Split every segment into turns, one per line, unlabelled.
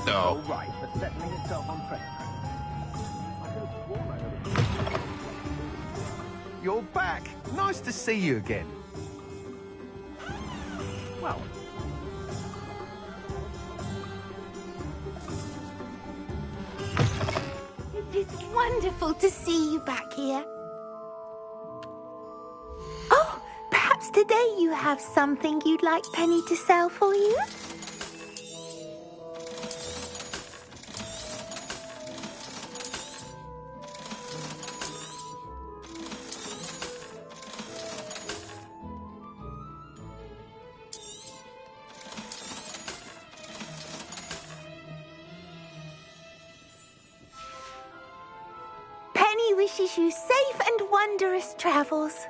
though.
All right, but settling itself on track. I could have sworn I heard it.
You're back. Nice to see you again.
Well,
It's wonderful to see you back here. Oh, perhaps today you have something you'd like Penny to sell for you? Penny wishes you safe and wondrous travels.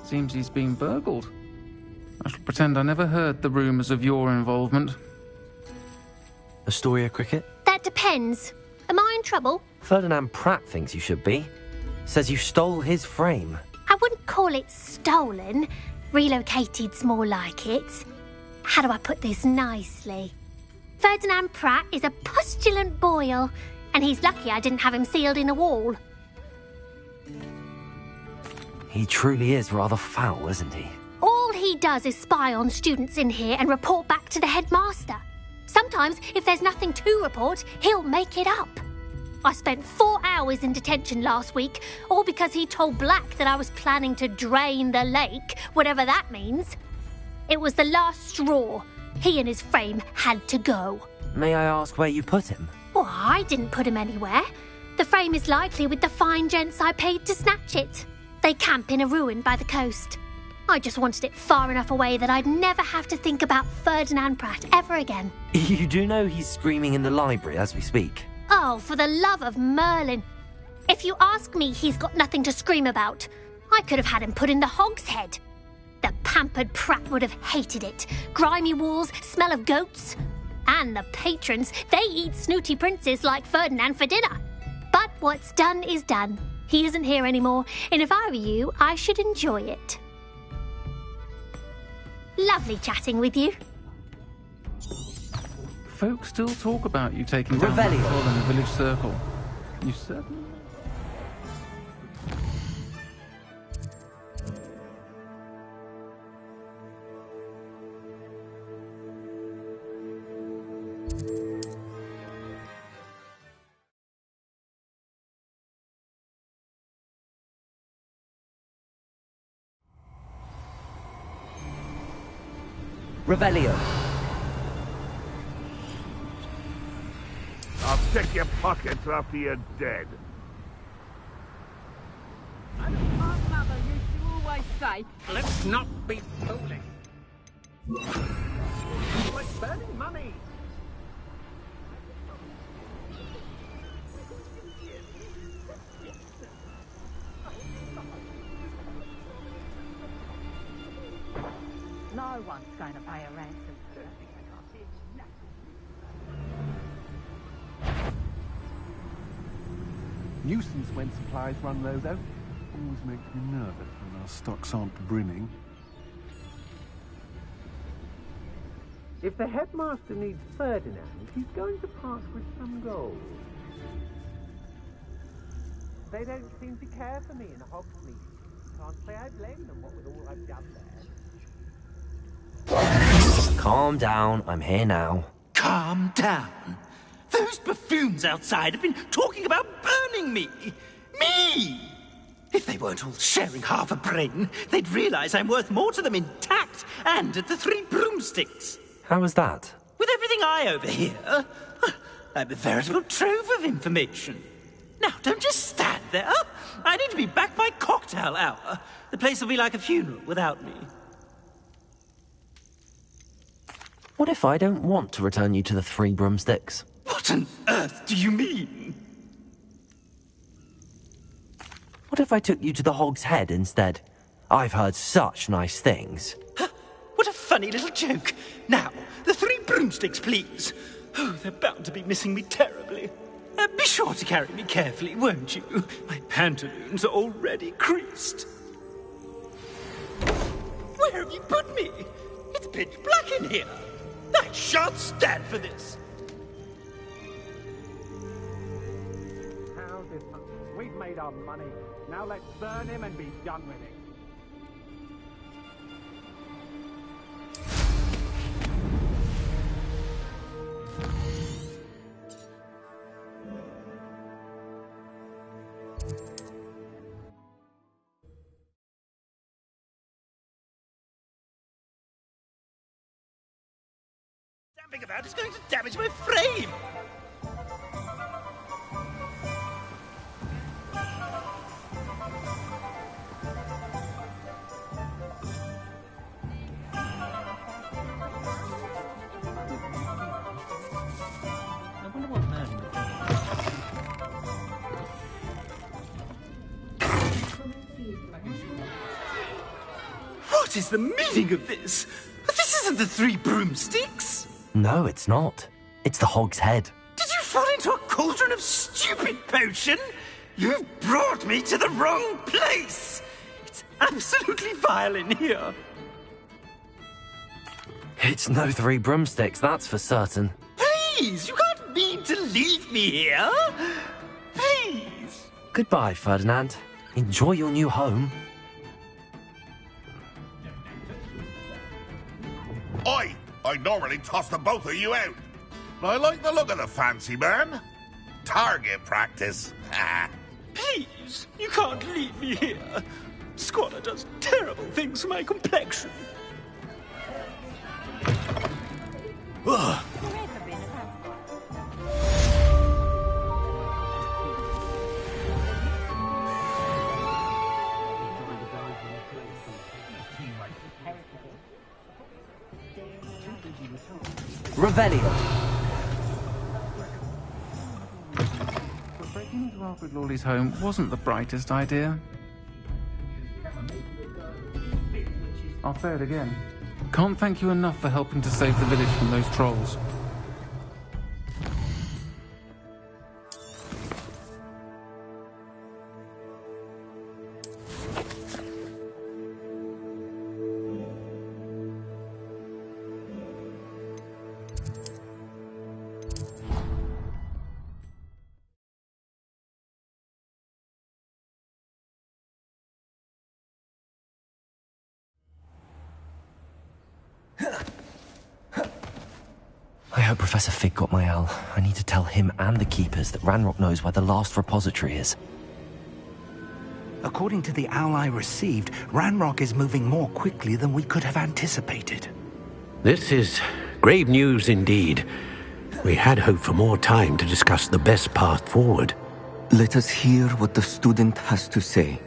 Seems he's been burgled. I shall pretend I never heard the rumours of your involvement.
Astoria Cricket?
That depends. Am I in trouble?
Ferdinand Pratt thinks you should be. Says you stole his frame.
I wouldn't call it stolen. Relocated's more like it. How do I put this nicely? Ferdinand Pratt is a postulant boil, and he's lucky I didn't have him sealed in a wall.
He truly is rather foul, isn't he?
All he does is spy on students in here and report back to the headmaster. Sometimes, if there's nothing to report, he'll make it up. I spent 4 hours in detention last week, all because he told Black that I was planning to drain the lake, whatever that means. It was the last straw. He and his frame had to go.
May I ask where you put him?
Well, I didn't put him anywhere. The frame is likely with the fine gents I paid to snatch it. They camp in a ruin by the coast. I just wanted it far enough away that I'd never have to think about Ferdinand Pratt ever again.
You do know he's screaming in the library as we speak.
Oh, for the love of Merlin. If you ask me, he's got nothing to scream about. I could have had him put in the hogshead. The pampered Pratt would have hated it. Grimy walls, smell of goats. And the patrons, they eat snooty princes like Ferdinand for dinner. But what's done is done. He isn't here anymore, and if I were you, I should enjoy it. Lovely chatting with you.
Folk still talk about you taking down
Revelio.
Paul in the village circle. You certain?
Revelio.
I'll check your pockets after you're dead.
And our mother used to always say,
Let's not be foolish.
we're spending money.
no one's going to pay a ransom for it.
Nuisance when supplies run low, though. Always makes me nervous when our stocks aren't brimming.
If the headmaster needs Ferdinand, he's going to pass with some gold. They don't seem to care for me in Hogsmeade. Can't say I blame them, what with all I've done there.
Calm down, I'm here now.
Calm down. Those buffoons outside have been talking about burning me. Me! If they weren't all sharing half a brain, they'd realize I'm worth more to them intact and at the Three Broomsticks.
How was that?
With everything I overhear, I'm a veritable trove of information. Now, don't just stand there. I need to be back by cocktail hour. The place will be like a funeral without me.
What if I don't want to return you to the Three Broomsticks?
What on earth do you mean?
What if I took you to the Hog's Head instead? I've heard such nice things.
What a funny little joke. Now, the 3 broomsticks, please. Oh, they're bound to be missing me terribly. Be sure to carry me carefully, won't you? My pantaloons are already creased. Where have you put me? It's pitch black in here. I shan't stand for this.
How's this? We've made our money. Now let's burn him and be done with it.
Stamping about is going to damage my frame. What is the meaning of this? This isn't the 3 broomsticks.
No, it's not. It's the Hog's Head.
Did you fall into a cauldron of stupid potion? You've brought me to the wrong place. It's absolutely vile in here.
It's no 3 broomsticks, that's for certain.
Please, you can't mean to leave me here. Please.
Goodbye, Ferdinand. Enjoy your new home.
Oi! I'd normally toss the both of you out. But I like the look of the fancy man. Target practice.
Please, you can't leave me here. Squalor does terrible things for my complexion. Ugh.
Revelio.
But breaking into Alfred Lawley's home wasn't the brightest idea. I'll say it again. Can't thank you enough for helping to save the village from those trolls.
I hope Professor Fig got my owl. I need to tell him and the Keepers that Ranrock knows where the last repository is.
According to the owl I received, Ranrock is moving more quickly than we could have anticipated.
This is grave news indeed. We had hoped for more time to discuss the best path forward.
Let us hear what the student has to say.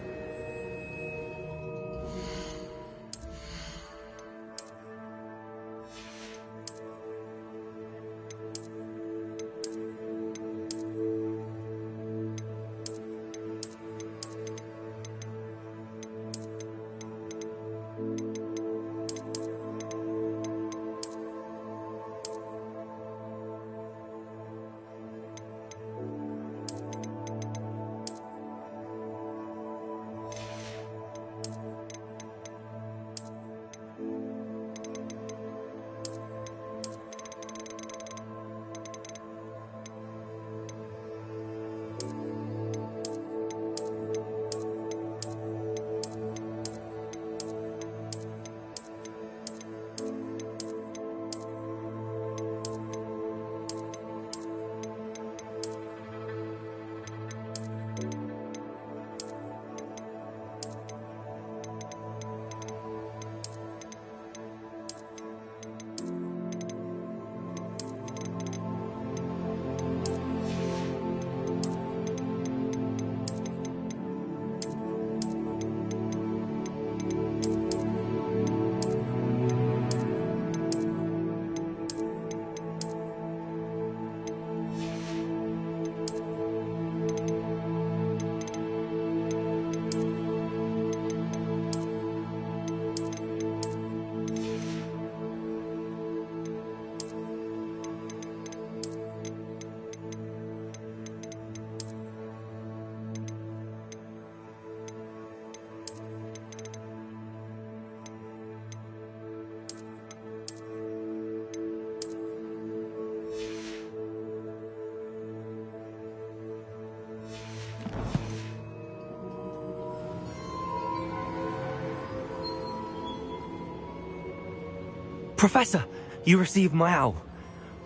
Professor, you received my owl.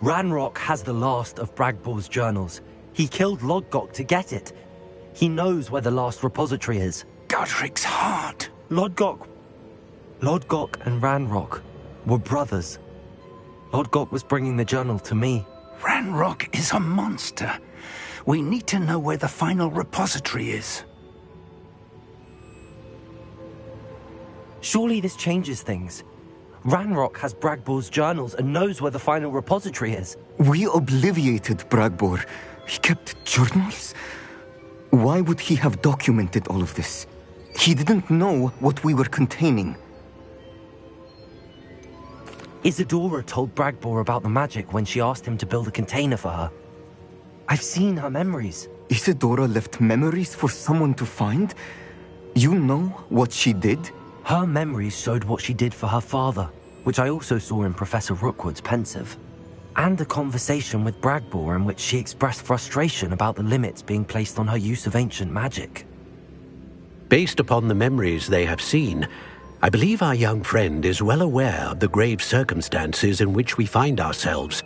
Ranrock has the last of Bragbor's journals. He killed Lodgok to get it. He knows where the last repository is.
Godric's heart.
Lodgok and Ranrock were brothers. Lodgok was bringing the journal to me.
Ranrock is a monster. We need to know where the final repository is.
Surely this changes things. Ranrock has Bragbor's journals and knows where the final repository is.
We obliviated Bragbor. He kept journals? Why would he have documented all of this? He didn't know what we were containing.
Isadora told Bragbor about the magic when she asked him to build a container for her. I've seen her memories.
Isadora left memories for someone to find? You know what she did?
Her memories showed what she did for her father, which I also saw in Professor Rookwood's pensive. And a conversation with Bragbor in which she expressed frustration about the limits being placed on her use of ancient magic.
Based upon the memories they have seen, I believe our young friend is well aware of the grave circumstances in which we find ourselves.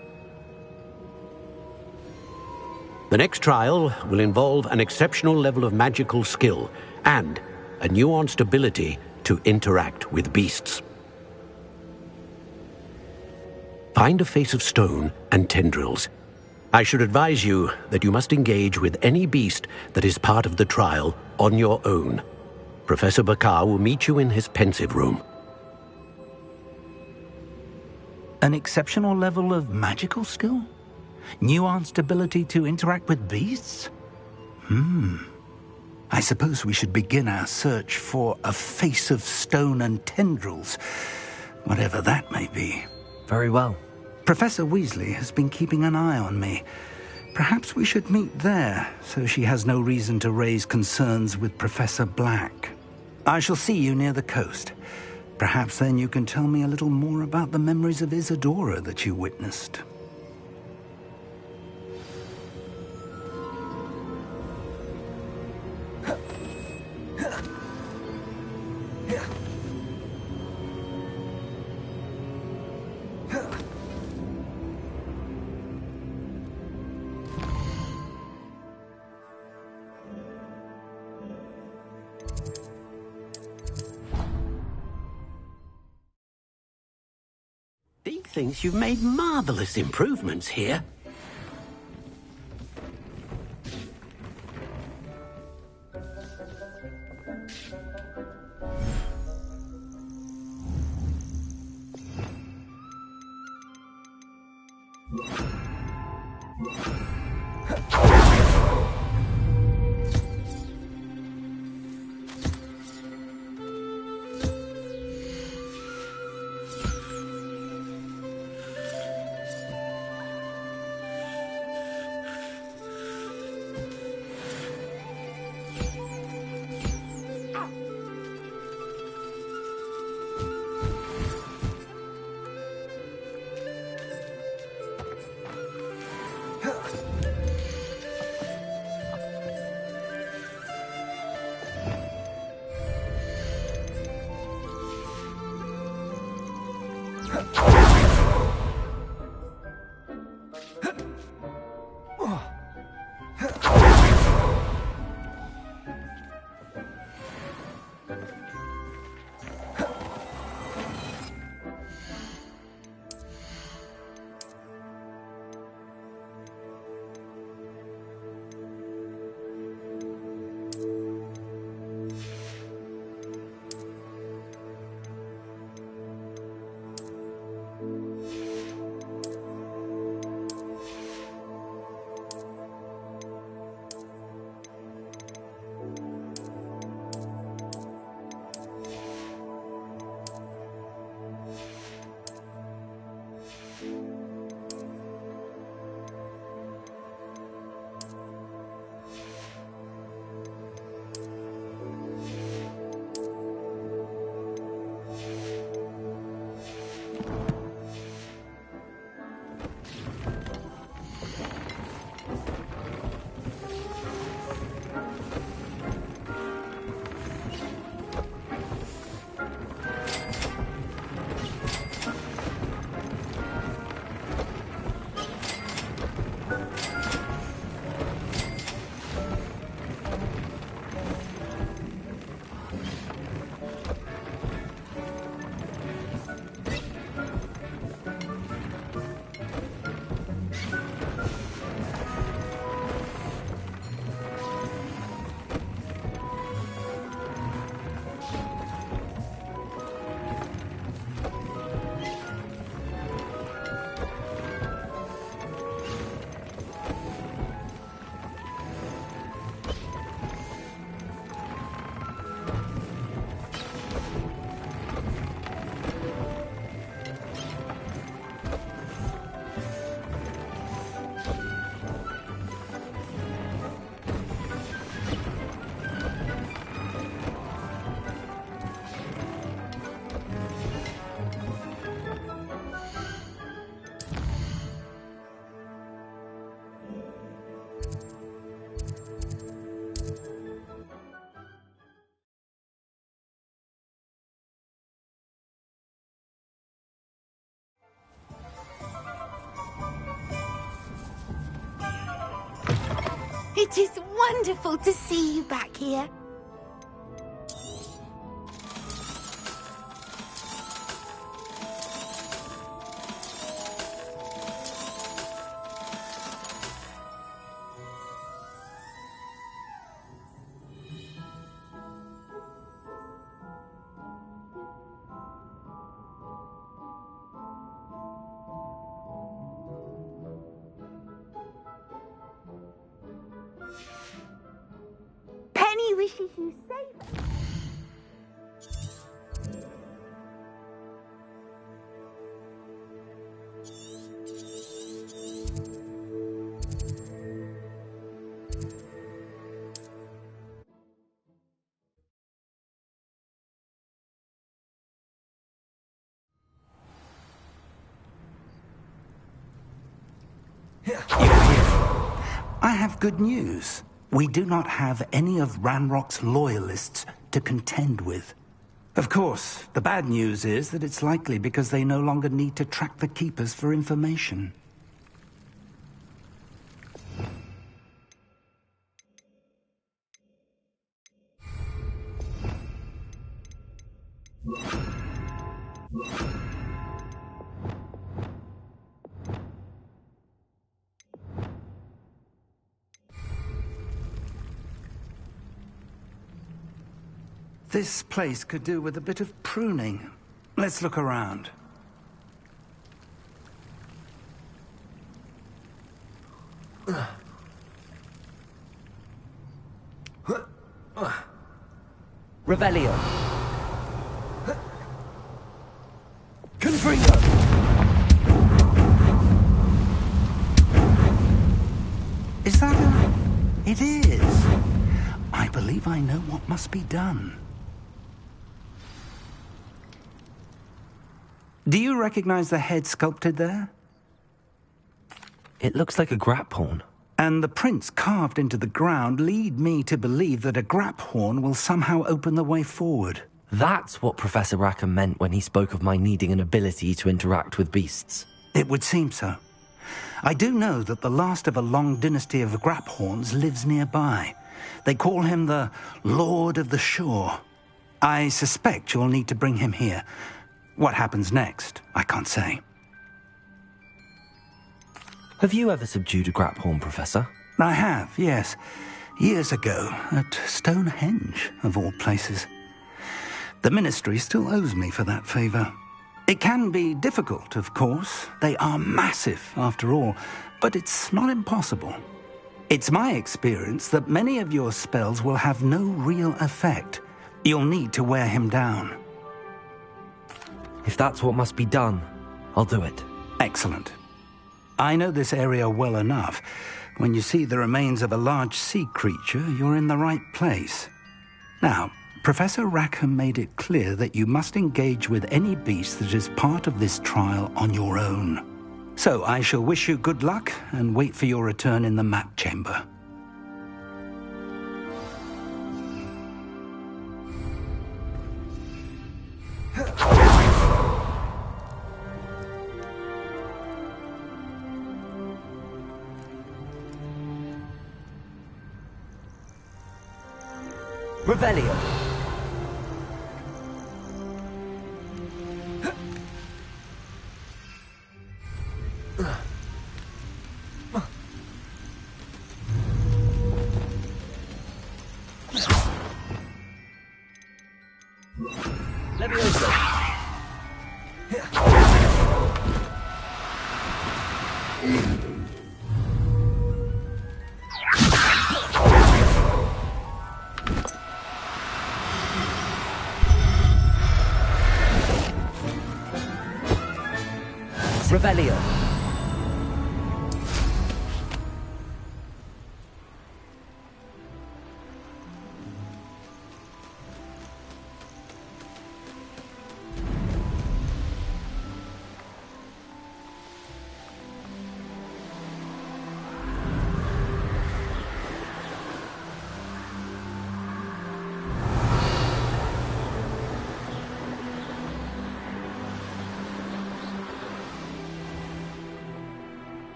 The next trial will involve an exceptional level of magical skill and a nuanced ability to interact with beasts. Find a face of stone and tendrils. I should advise you that you must engage with any beast that is part of the trial on your own. Professor Bakar will meet you in his pensive room.
An exceptional level of magical skill? Nuanced ability to interact with beasts? I suppose we should begin our search for a face of stone and tendrils, whatever that may be.
Very well.
Professor Weasley has been keeping an eye on me. Perhaps we should meet there, so she has no reason to raise concerns with Professor Black. I shall see you near the coast. Perhaps then you can tell me a little more about the memories of Isadora that you witnessed.
Deke thinks you've made marvelous improvements here.
It is wonderful to see you back here. Penny wishes you safe.
I have good news. We do not have any of Ranrock's loyalists to contend with. Of course, the bad news is that it's likely because they no longer need to track the Keepers for information. This place could do with a bit of pruning. Let's look around.
Revelio.
Confringo! Is that a... It is. I believe I know what must be done. Do you recognize the head sculpted there?
It looks like a grap horn.
And the prints carved into the ground lead me to believe that a grap horn will somehow open the way forward.
That's what Professor Rackham meant when he spoke of my needing an ability to interact with beasts.
It would seem so. I do know that the last of a long dynasty of grap horns lives nearby. They call him the Lord of the Shore. I suspect you'll need to bring him here. What happens next, I can't say.
Have you ever subdued a grap horn, Professor?
I have, yes. Years ago, at Stonehenge, of all places. The Ministry still owes me for that favor. It can be difficult, of course. They are massive, after all, but it's not impossible. It's my experience that many of your spells will have no real effect. You'll need to wear him down.
If that's what must be done, I'll do it.
Excellent. I know this area well enough. When you see the remains of a large sea creature, you're in the right place. Now, Professor Rackham made it clear that you must engage with any beast that is part of this trial on your own. So I shall wish you good luck and wait for your return in the map chamber.
Revelio. Levioso. Revelio.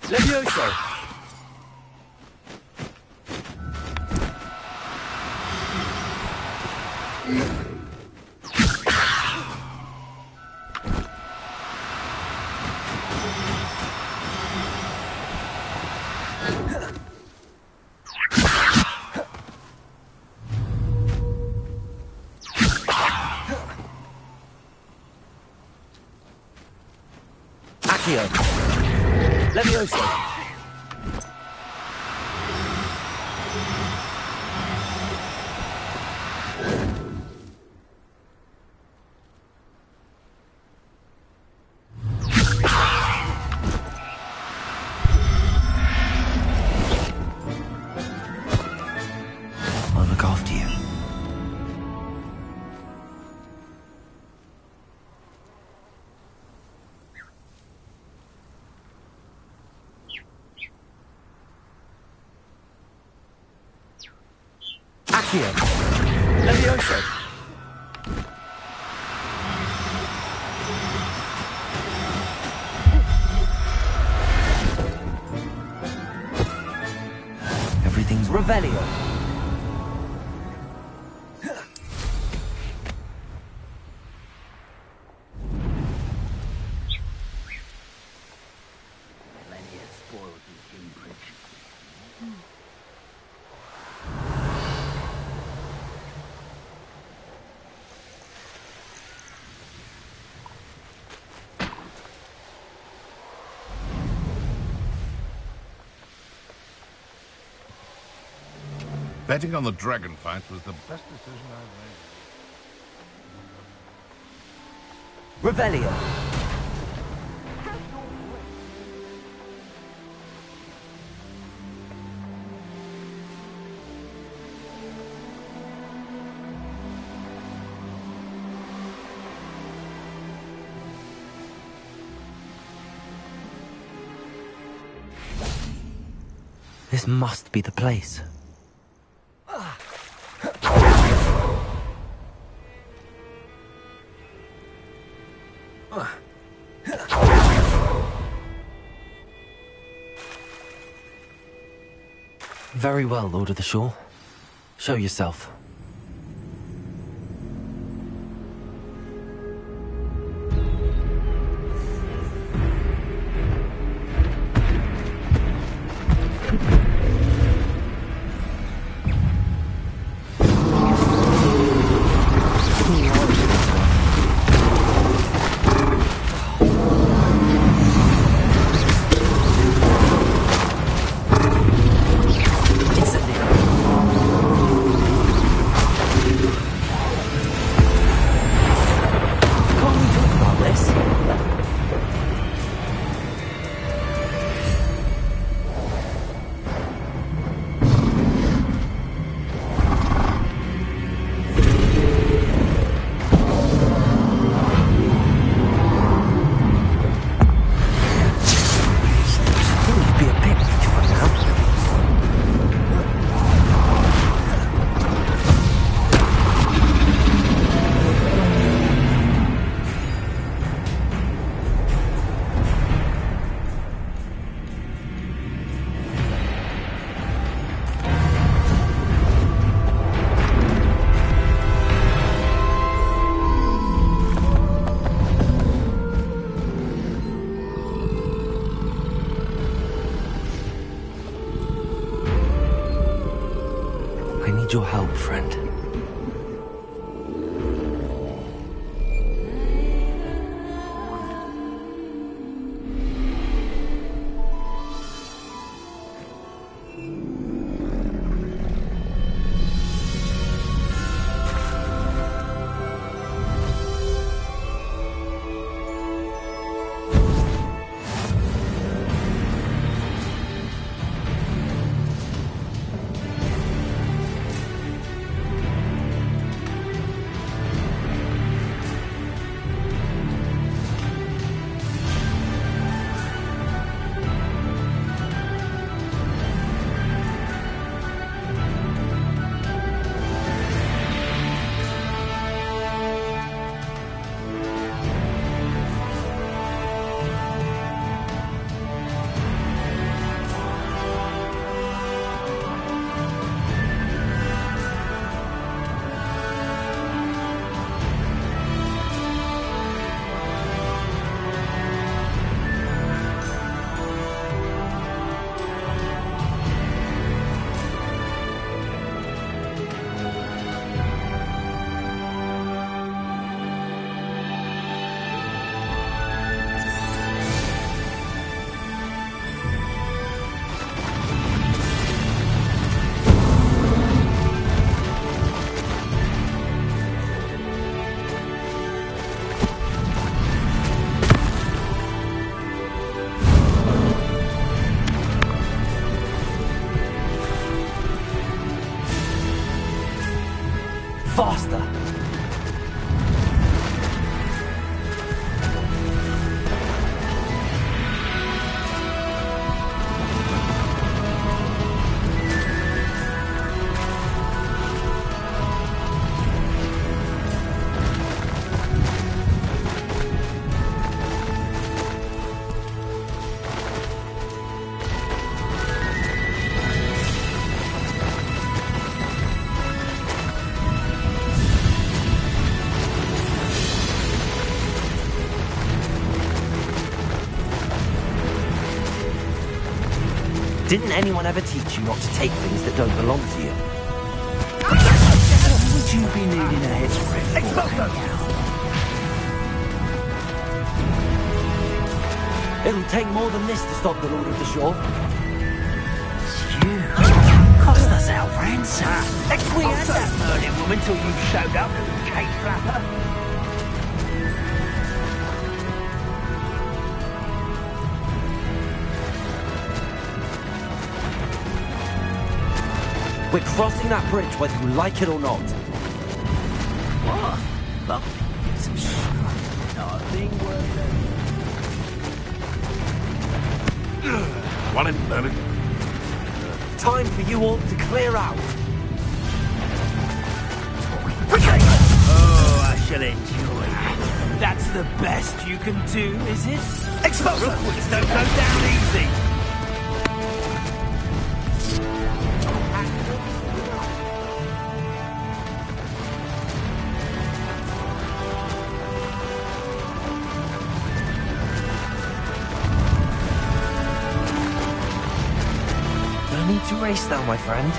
Levioso! Accio! Levioso! I'll look after you. Accio! Levioso! Everything's Revelio.
Betting on the dragon fight was the best decision I've made.
Revelio. This must be the place. Very well, Lord of the Shore. Show yourself. I need your help, friend. Didn't anyone ever teach you not to take things that don't belong to you?
Would you be needing a head spread?
It'll take more than this to stop the Lord of the Shore.
You cost us our ransom. We had that Merlin woman till you showed up, Kate Flapper.
We're crossing that bridge whether you like it or not.
What? Well, some shit. Nothing worth it.
One in, Merlin.
Time for you all to clear out.
Oh, I shall enjoy it. That's the best you can do, is it? Expulsor! Rookwards don't go down easy.
No need to race now, my friend.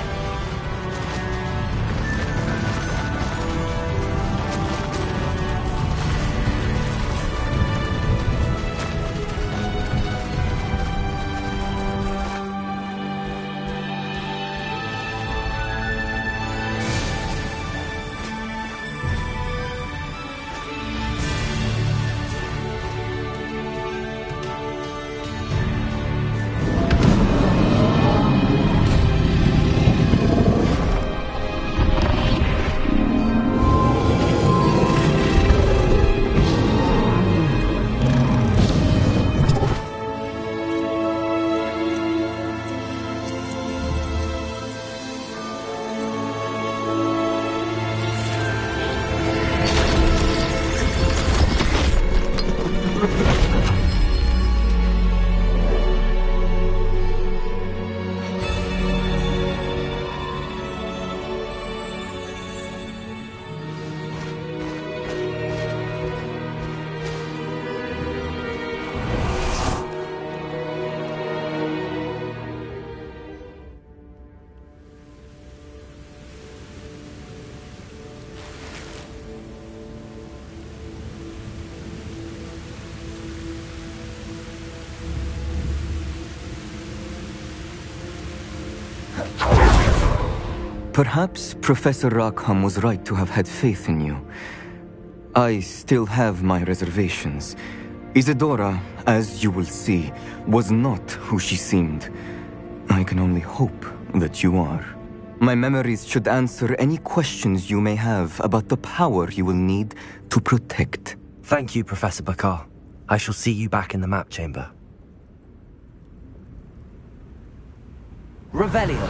Perhaps Professor Rackham was right to have had faith in you. I still have my reservations. Isadora, as you will see, was not who she seemed. I can only hope that you are. My memories should answer any questions you may have about the power you will need to protect.
Thank you, Professor Bakar. I shall see you back in the map chamber. Revelio.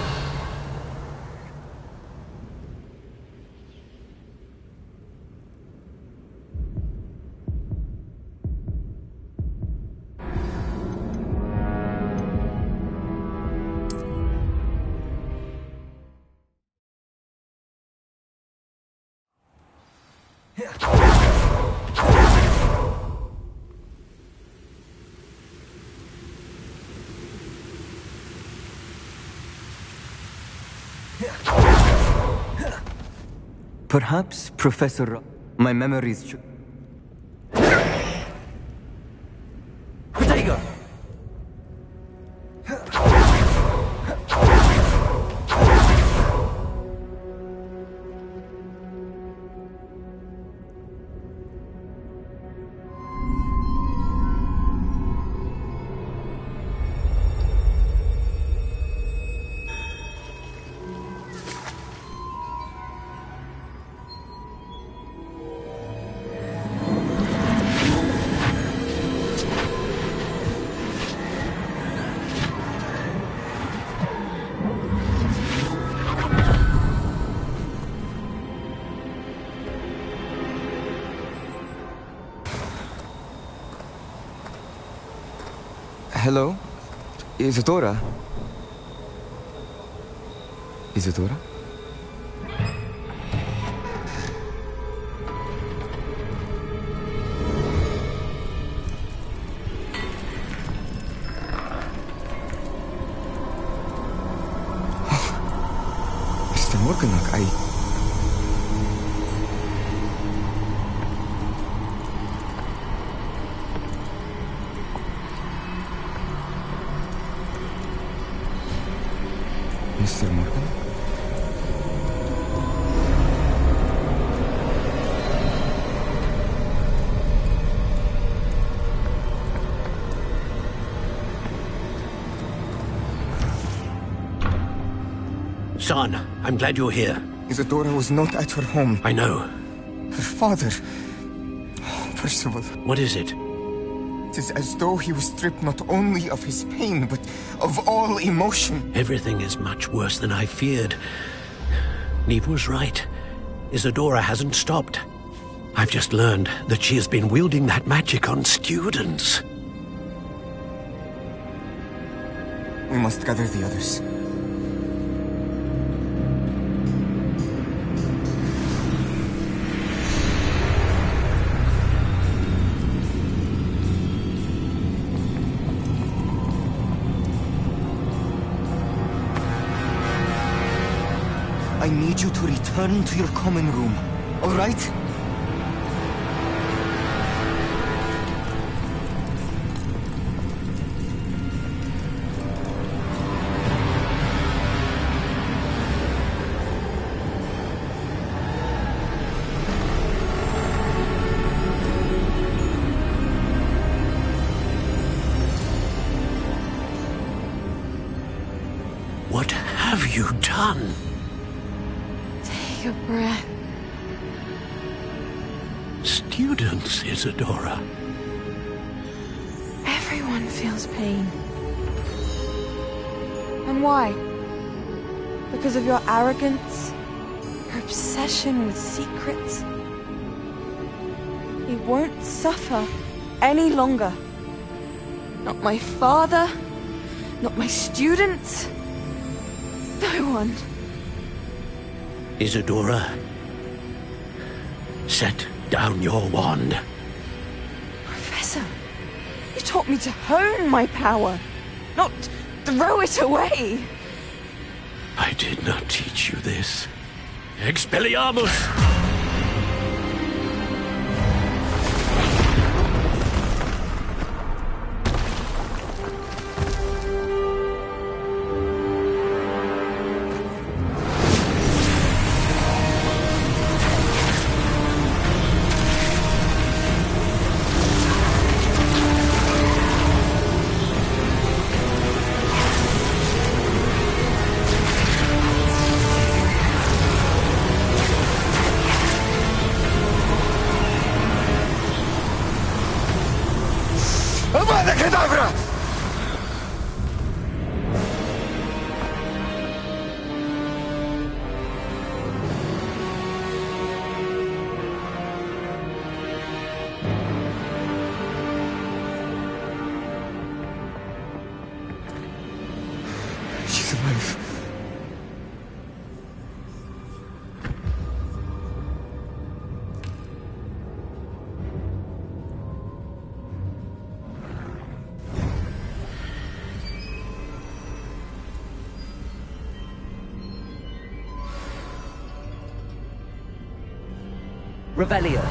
Perhaps Professor... My memories should...
Protego!
Hello? Isadora? Isadora? Coconut, Mr. Morgan?
Son, I'm glad you're here.
Isadora was not at her home.
I know.
Her father... Oh, Percival.
What is it?
It is as though he was stripped not only of his pain, but of all emotion.
Everything is much worse than I feared. Neve was right. Isadora hasn't stopped. I've just learned that she has been wielding that magic on students.
We must gather the others. I need you to return to your common room, all right?
What have you done?
Take a breath.
Students, Isadora.
Everyone feels pain. And why? Because of your arrogance? Your obsession with secrets? He won't suffer any longer. Not my father, not my students, no one.
Isadora, set down your wand.
Professor, you taught me to hone my power, not throw it away.
I did not teach you this. Expelliarmus!
Avada Kedavra! She's alive.
Revelio.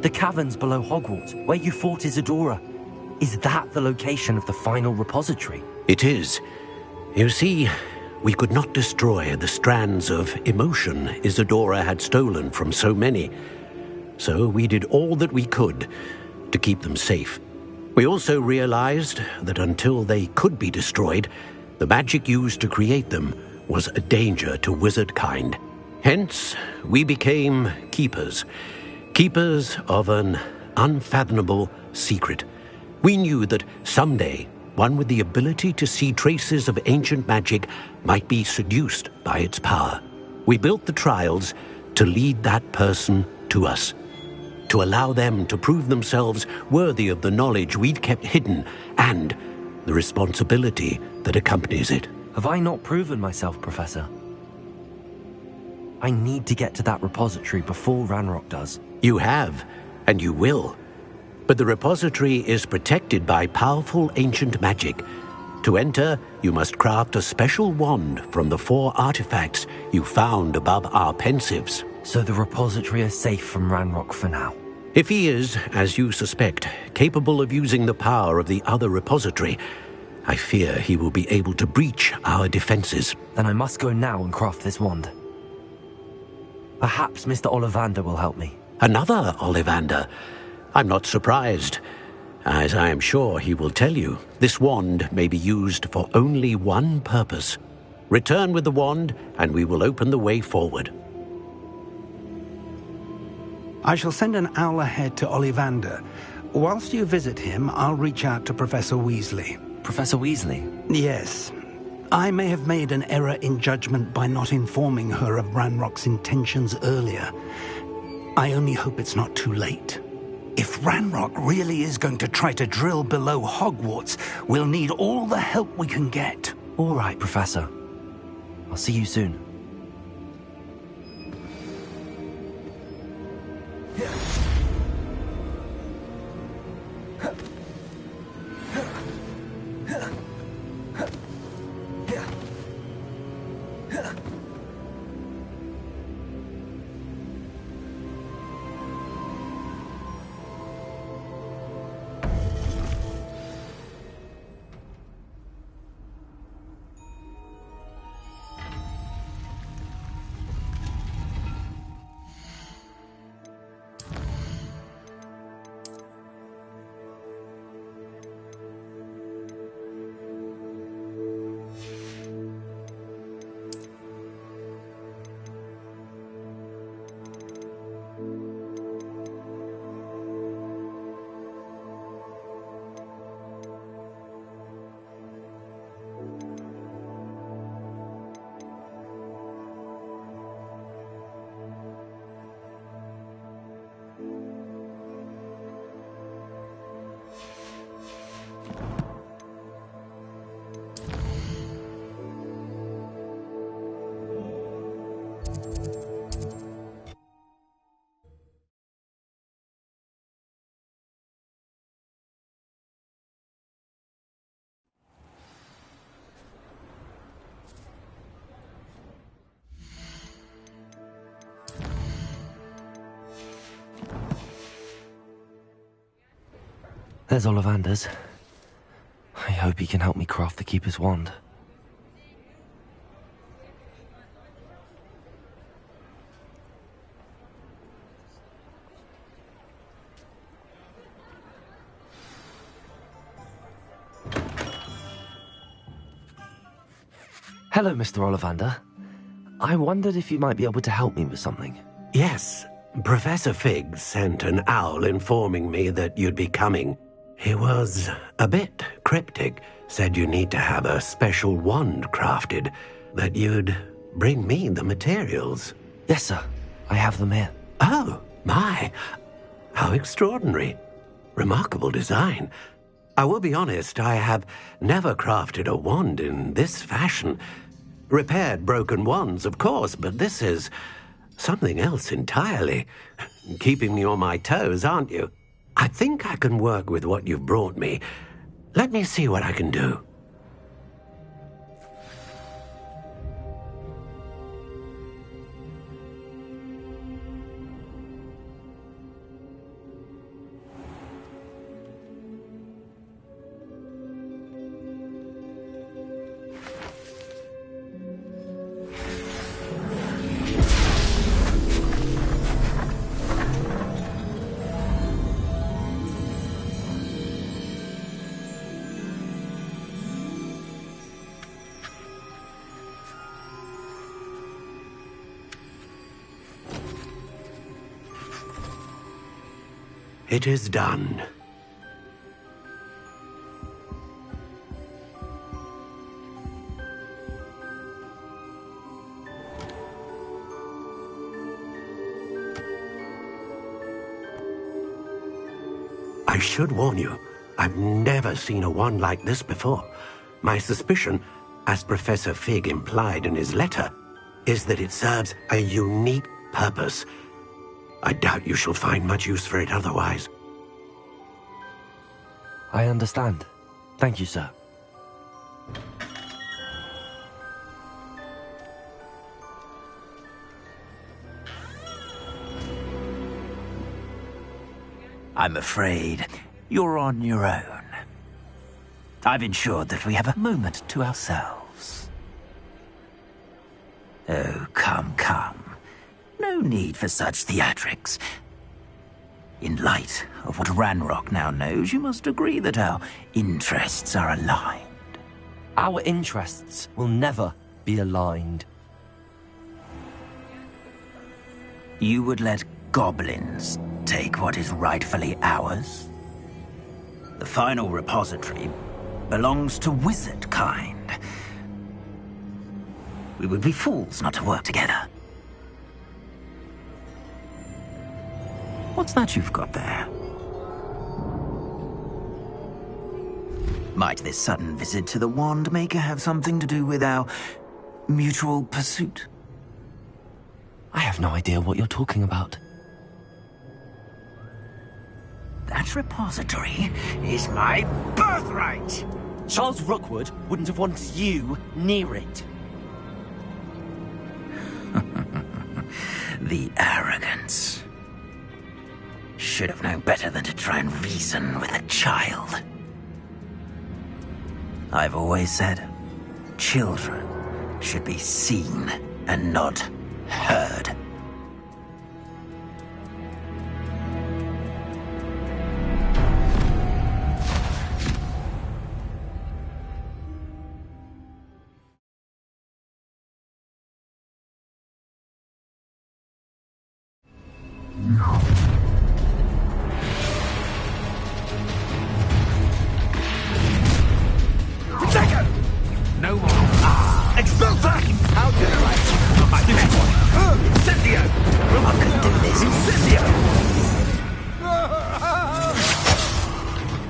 The caverns below Hogwarts, where you fought Isadora. Is that the location of the final repository?
It is. You see, we could not destroy the strands of emotion Isadora had stolen from so many. So we did all that we could to keep them safe. We also realized that until they could be destroyed, the magic used to create them was a danger to wizard kind. Hence, we became keepers. Keepers of an unfathomable secret. We knew that someday, one with the ability to see traces of ancient magic might be seduced by its power. We built the trials to lead that person to us, to allow them to prove themselves worthy of the knowledge we'd kept hidden and the responsibility that accompanies it.
Have I not proven myself, Professor? I need to get to that repository before Ranrock does.
You have, and you will. But the repository is protected by powerful ancient magic. To enter, you must craft a special wand from the 4 artifacts you found above our pensives.
So the repository is safe from Ranrock for now?
If he is, as you suspect, capable of using the power of the other repository, I fear he will be able to breach our defenses.
Then I must go now and craft this wand. Perhaps Mr. Ollivander will help me.
Another Ollivander? I'm not surprised. As I am sure he will tell you, this wand may be used for only one purpose. Return with the wand, and we will open the way forward.
I shall send an owl ahead to Ollivander. Whilst you visit him, I'll reach out to Professor Weasley.
Professor Weasley?
Yes. I may have made an error in judgment by not informing her of Ranrock's intentions earlier. I only hope it's not too late. If Ranrock really is going to try to drill below Hogwarts, we'll need all the help we can get.
All right, Professor. I'll see you soon. There's Ollivander's. I hope he can help me craft the Keeper's wand. Hello, Mr. Ollivander. I wondered if you might be able to help me with something.
Yes, Professor Fig sent an owl informing me that you'd be coming. He was a bit cryptic, said you need to have a special wand crafted, that you'd bring me the materials.
Yes, sir. I have them here.
Oh, my. How extraordinary. Remarkable design. I will be honest, I have never crafted a wand in this fashion. Repaired broken wands, of course, but this is something else entirely. Keeping me on my toes, aren't you? I think I can work with what you've brought me. Let me see what I can do. It is done. I should warn you, I've never seen a wand like this before. My suspicion, as Professor Fig implied in his letter, is that it serves a unique purpose. I doubt you shall find much use for it otherwise.
I understand. Thank you, sir.
I'm afraid you're on your own. I've ensured that we have a moment to ourselves. Oh, come, come. No need for such theatrics. In light of what Ranrock now knows, you must agree that our interests are aligned.
Our interests will never be aligned.
You would let goblins take what is rightfully ours? The final repository belongs to wizard kind. We would be fools not to work together. What's that you've got there? Might this sudden visit to the Wand Maker have something to do with our mutual pursuit?
I have no idea what you're talking about.
That repository is my birthright!
Charles Rookwood wouldn't have wanted you near it.
The arrogance. Should have known better than to try and reason with a child. I've always said, children should be seen and not heard.
No more. Expulsor! How dare I? Not my best one. Incendio! I can do this. Incendio!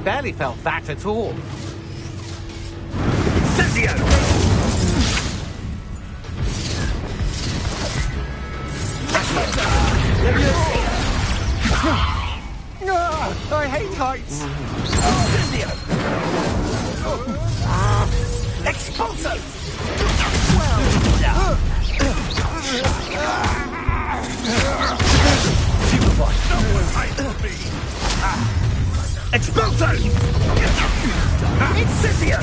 Barely felt that at all. Incendio! I hate heights. Incendio! Expulsor! Well done. Superboy, no one hides me. Expulsor! Incendio!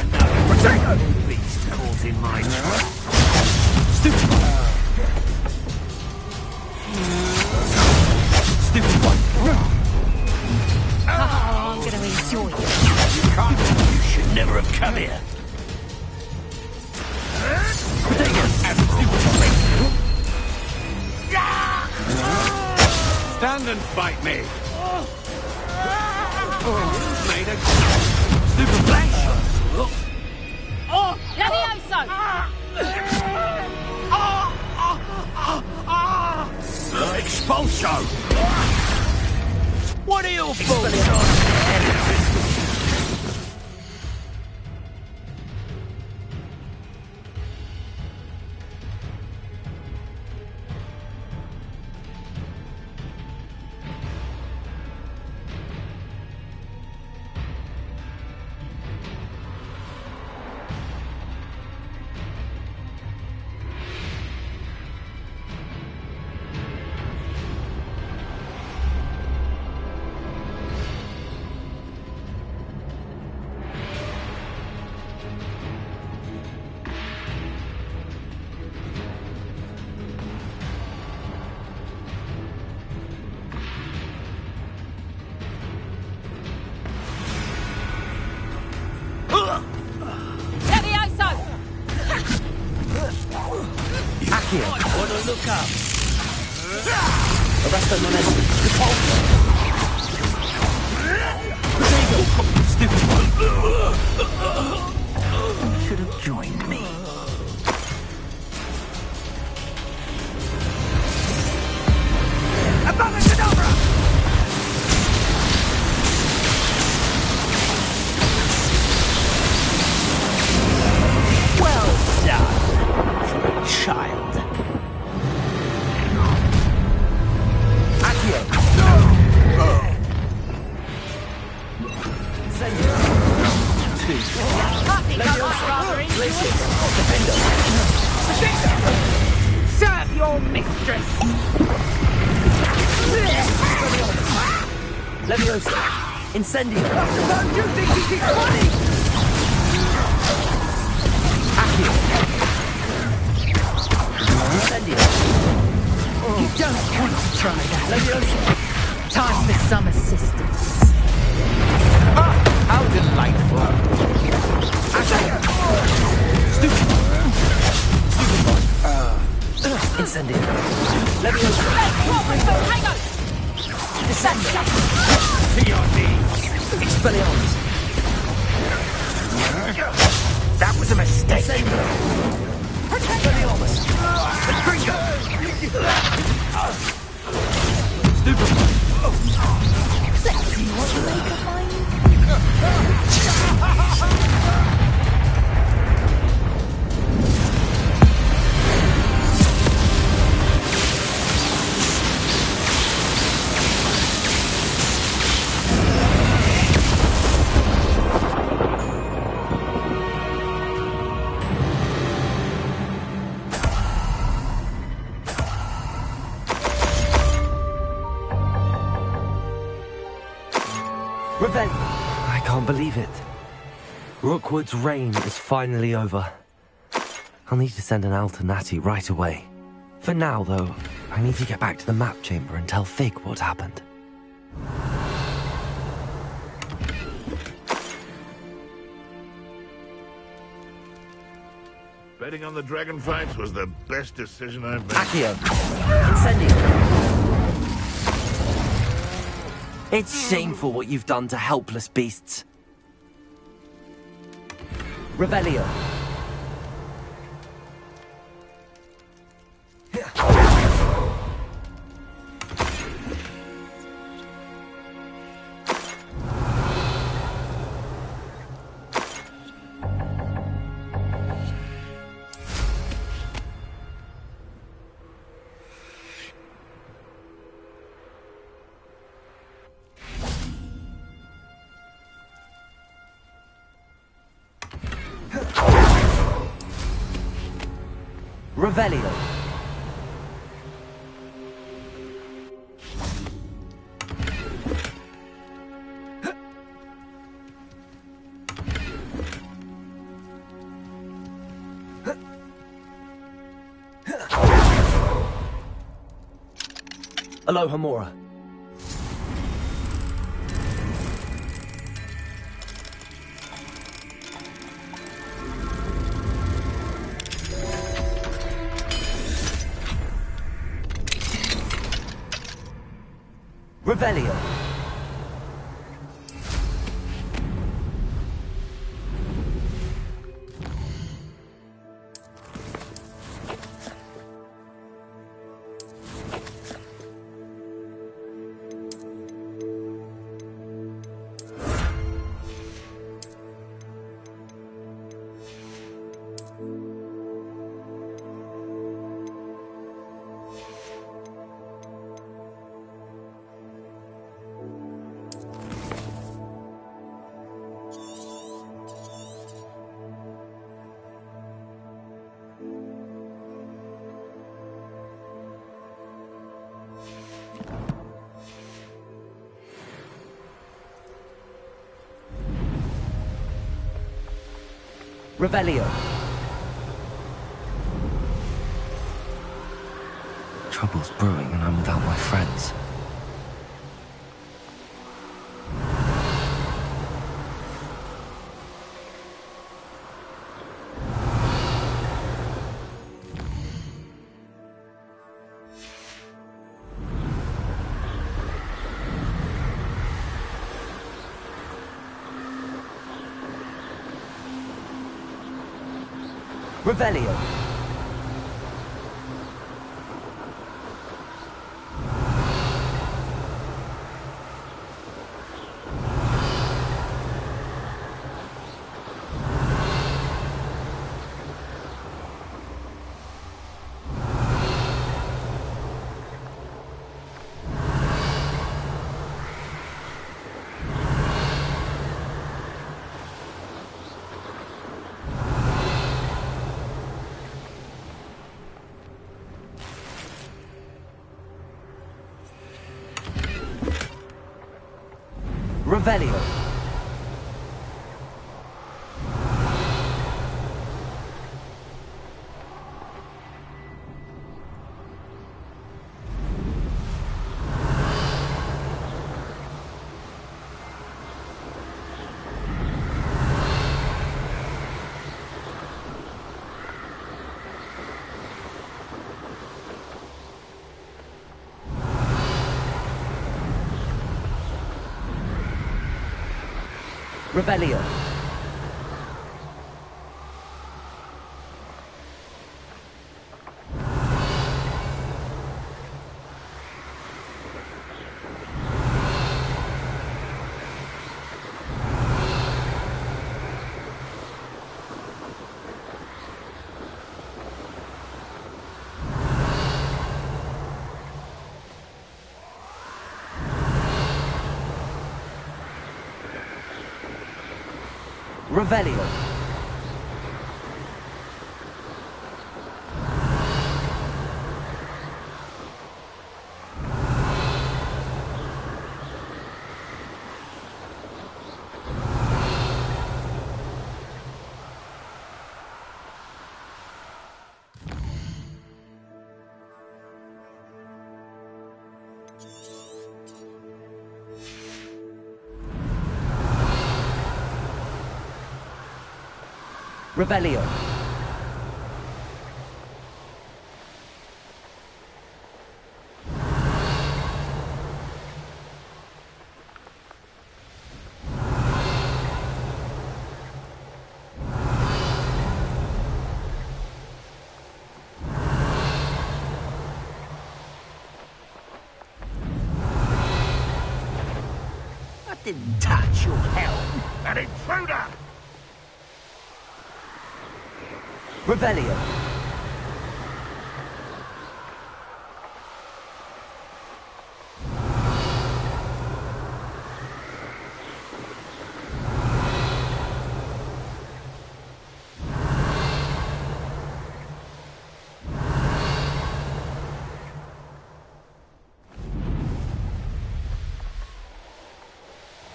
Protego! Beast caught in my trap. Stupid one. Stupid one.
Oh, I'm gonna enjoy it.
You should never have come here.
Stand and fight me. Made a
stupid flash.
Oh, Levioso!
Expulso! What are your fools?
look up.
Arresto non è...
You should have joined me. Abracadabra! Well done for a child. Accio. Serve your mistress!
Leviosa! Incendio!
Don't you think this is funny?
Accio! Incendio!
You don't want to try that. Leviosa! Time for some assistance.
Ah, how delightful!
Stupid! Incendio! Leviosa!
Hang on!
Descendo!
To your knees!
Expelliarmus!
That was a mistake!
Incendio! Expelliarmus! Stupid!
Let's see what you make of mine.
Revenge! I can't believe it. Rookwood's reign is finally over. I'll need to send an Alternati right away. For now, though, I need to get back to the map chamber and tell Fig what happened.
Betting on the dragon fights was the best decision I've made.
Accio! Incendio! It's shameful what you've done to helpless beasts. Revelio. Revelio. Aloha Mora. Revelio. Revelio. Trouble's brewing and I'm without my friends. Revelio. Revelio. Revelio. Revelio. Revelio.
I didn't touch your helm. An intruder!
Revelio.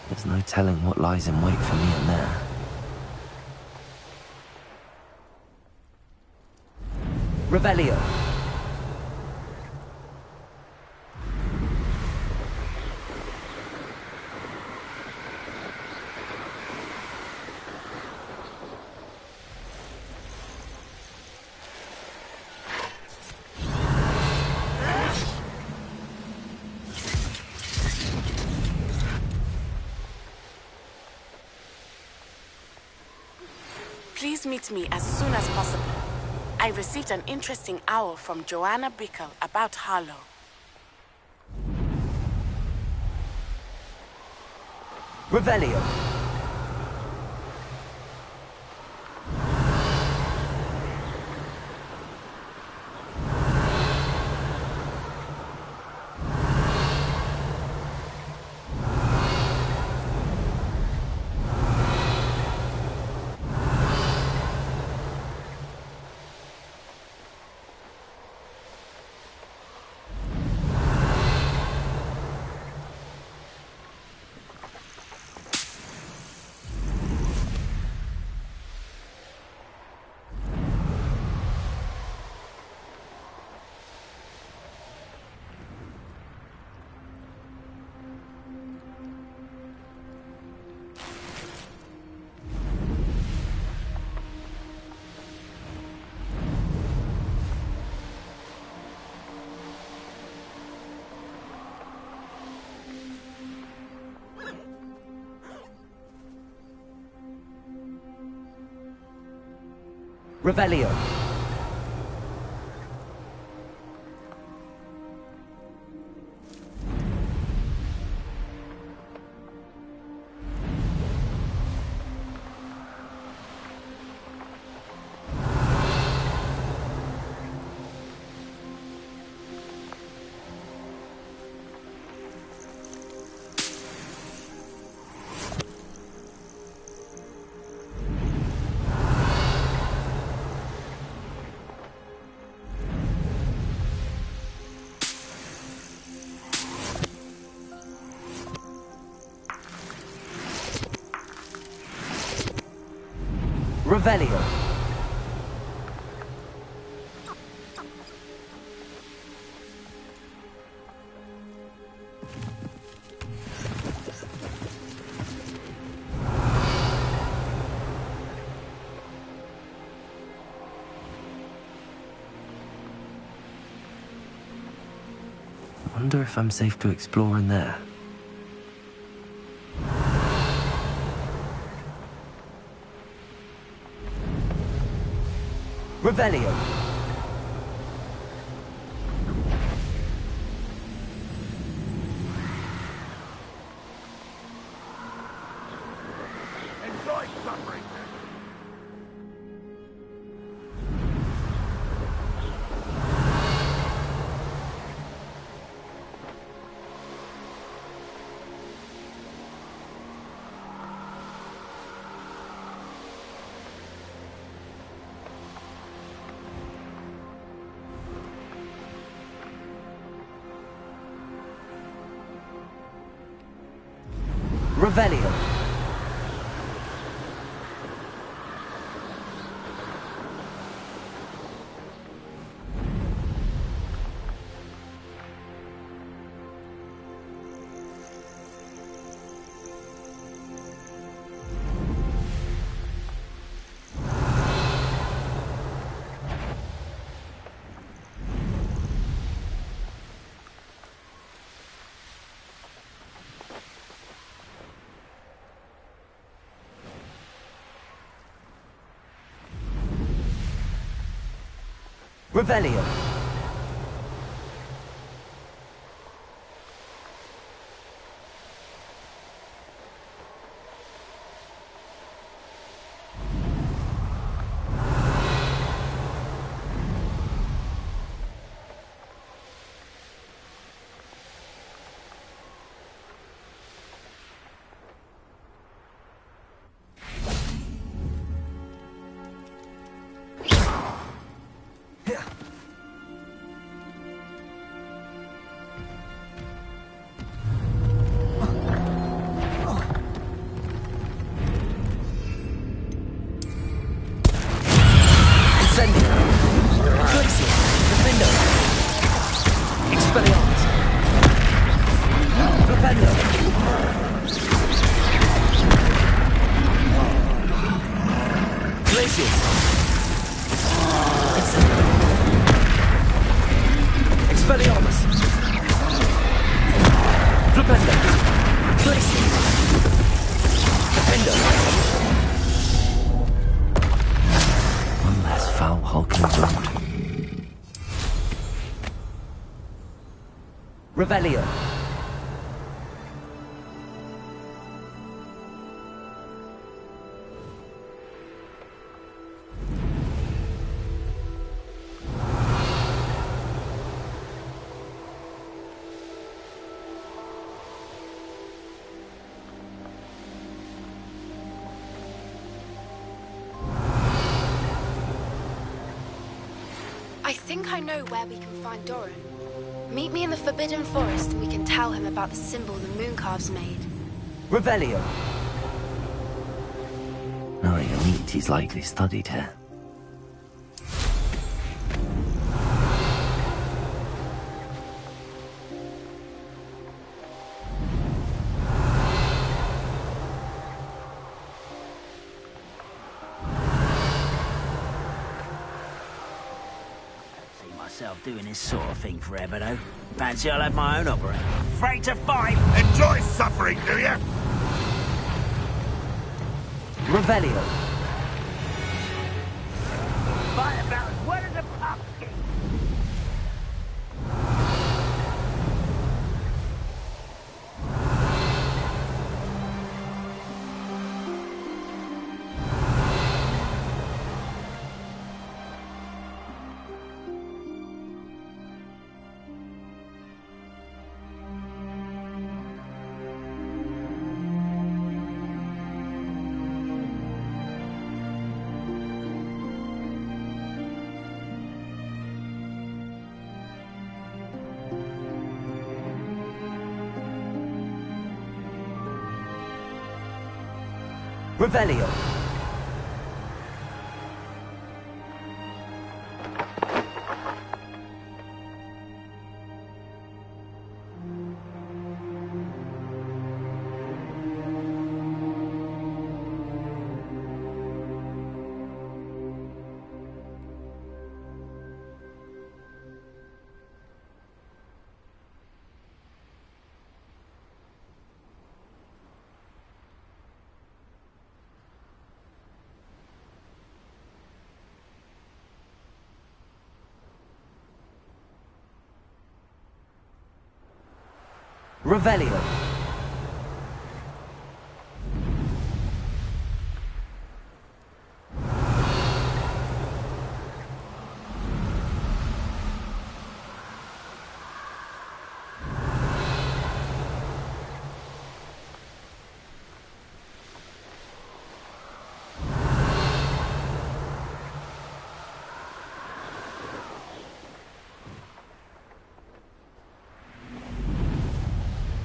There's no telling what lies in wait for me in there. Revelio.
Please meet me as soon as possible. I received an interesting owl from Joanna Bickle about Harlow.
Revelio. Revelio. Revelio. I wonder if I'm safe to explore in there. Revelio.
Enjoy suffering.
Revelio. Revelio. One less foul hulking road. Revelio.
I think I know where we can find Doran. Meet me in the Forbidden Forest and we can tell him about the symbol the Mooncalves made.
Revelio. Knowing Elite, he's likely studied here.
Doing this sort of thing forever, though. Fancy I'll have my own opera. Afraid to fight!
Enjoy suffering, do you?
Revelio.
Fight about as well as a pumpkin.
Revelio. Revelio.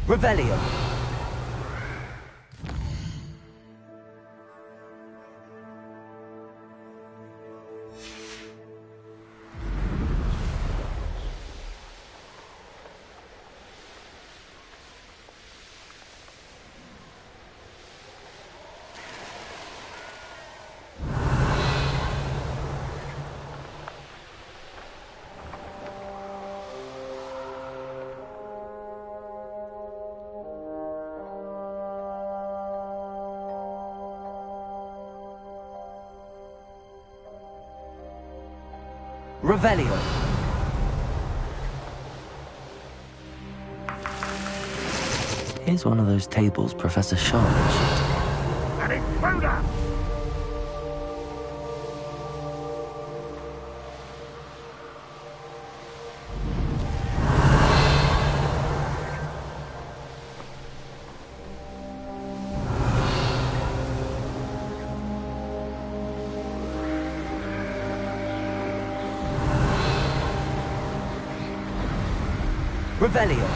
Revelio. Revelio. Here's one of those tables Professor Shaw mentioned.
An intruder!
Revelio.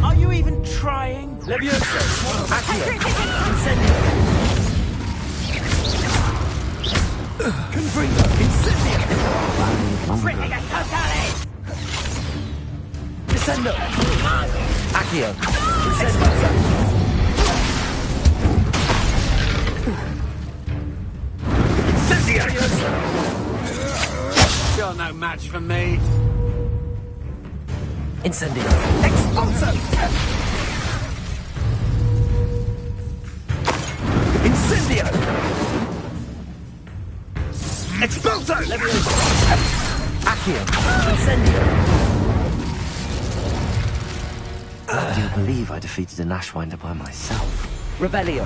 Are you even trying?
Levioso. Accio. Incendio. Confringo. Incendio. Descendo. Accio. Incendio.
Incendio! You're no match for me.
Incendio.
Expulso!
Incendio.
Expulso!
Accio. Incendio. I do believe I defeated an Ashwinder by myself. Revelio.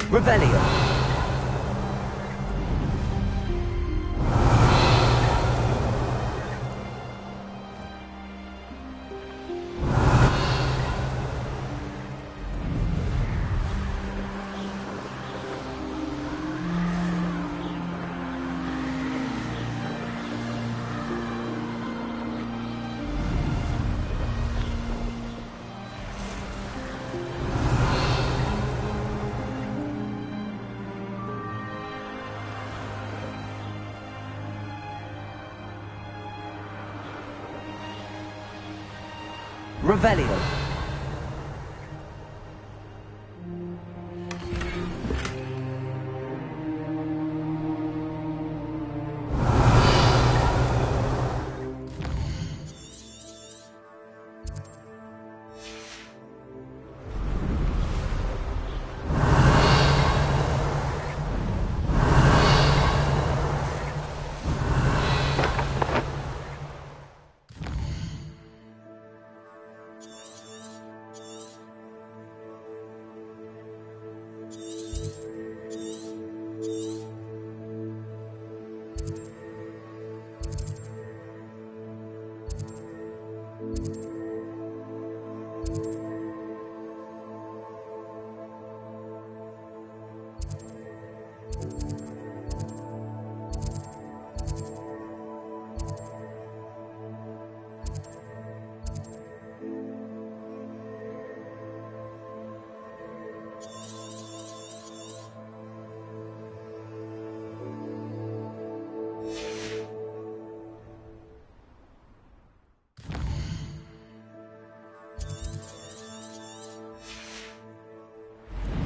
Revelio. Revelio.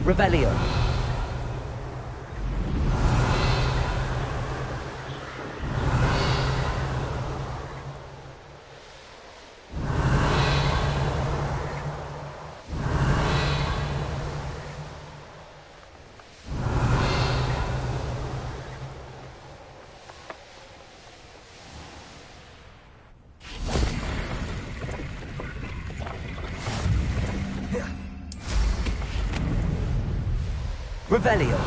Revelio. Revelio.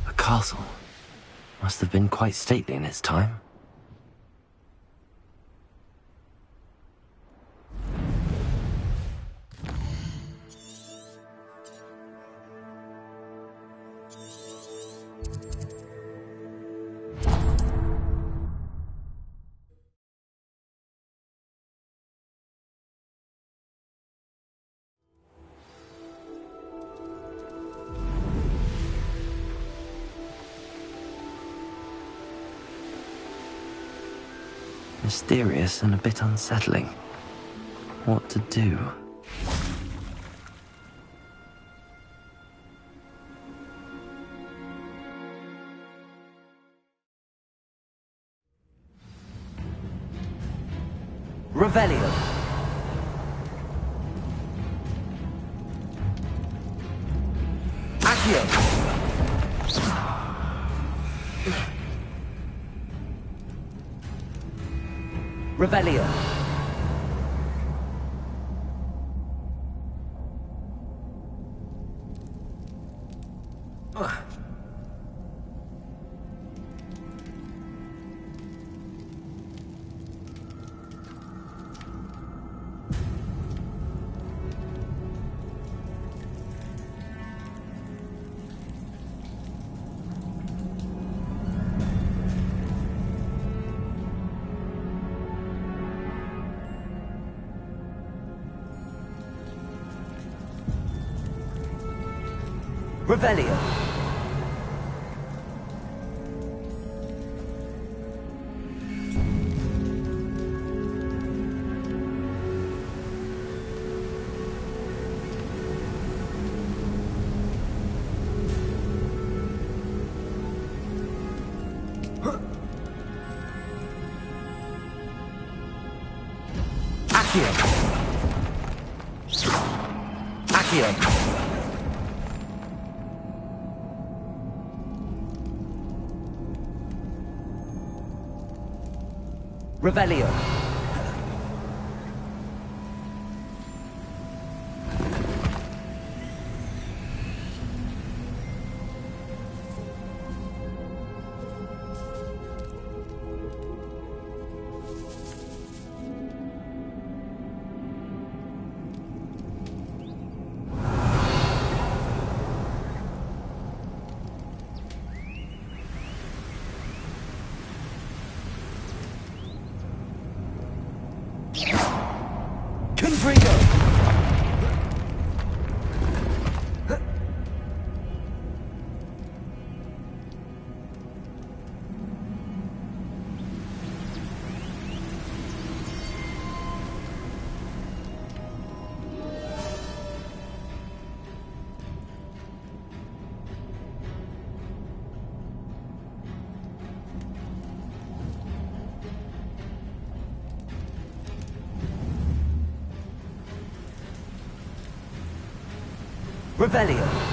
The castle must have been quite stately in its time. Mysterious and a bit unsettling. What to do? Revelio. Accio. Revelio. Revelio. Accio. Accio. Revelio. Revelio.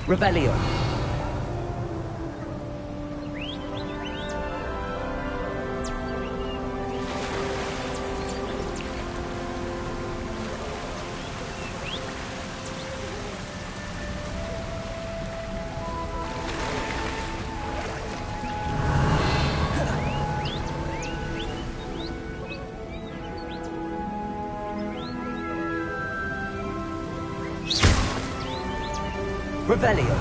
Revelio. Revelio.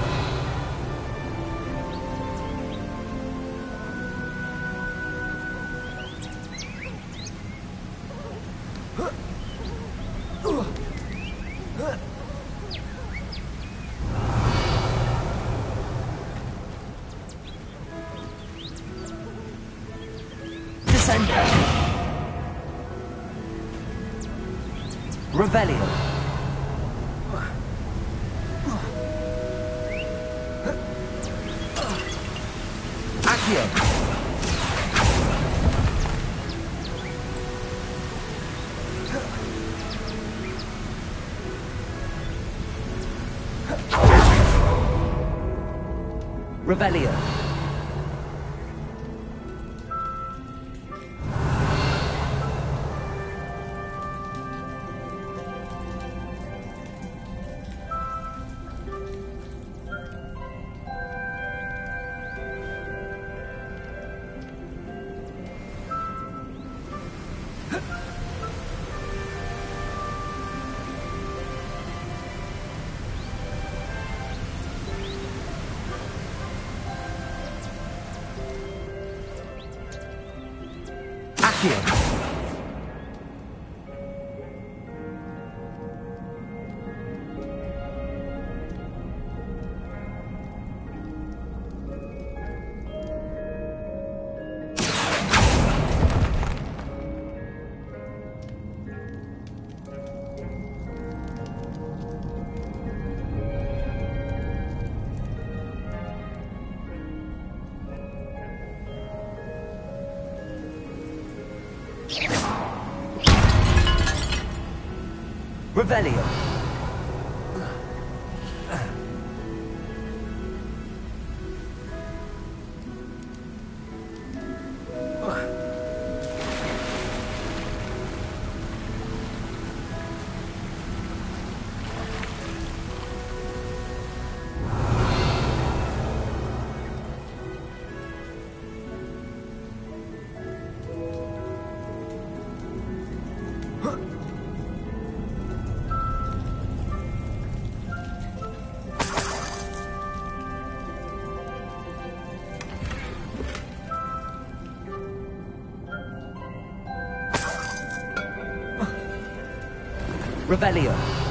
Descender.
Revelio. Accio. Revelio. Accio. Revelio. Revelio.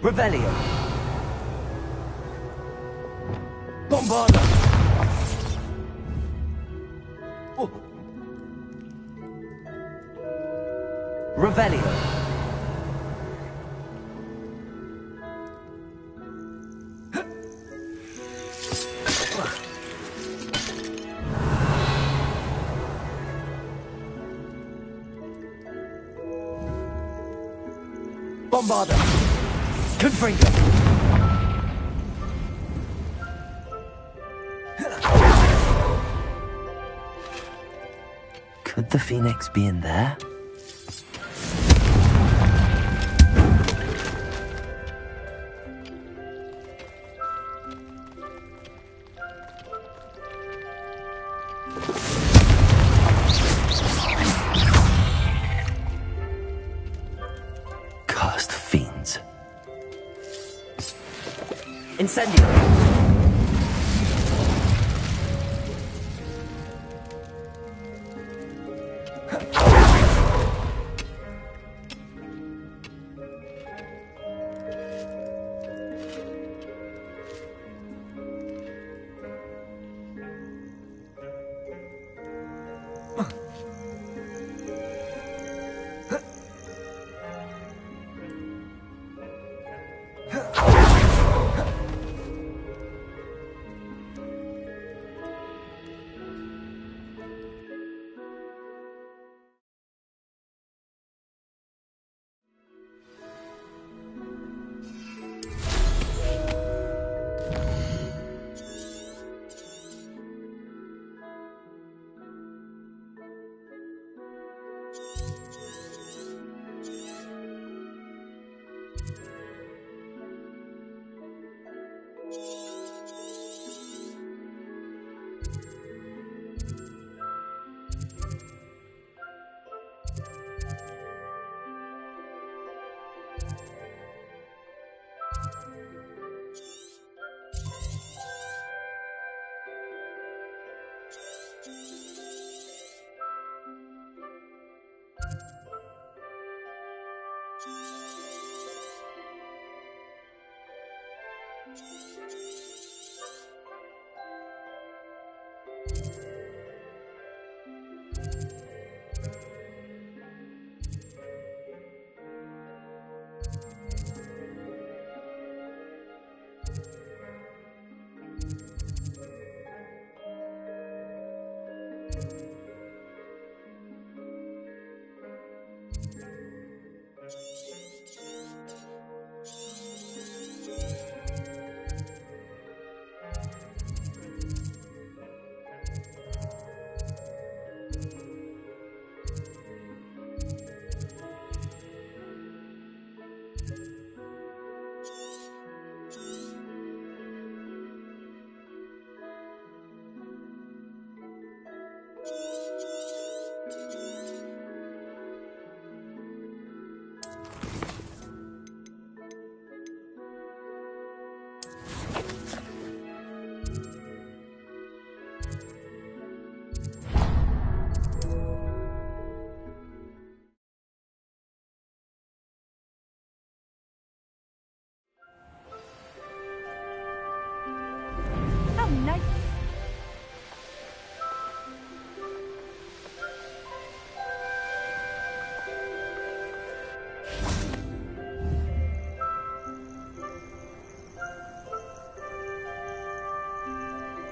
Revelio. Bombarda. Oh. Revelio. Bombarda. Confringo. Could the Phoenix be in there? Cursed fiends. Incendio!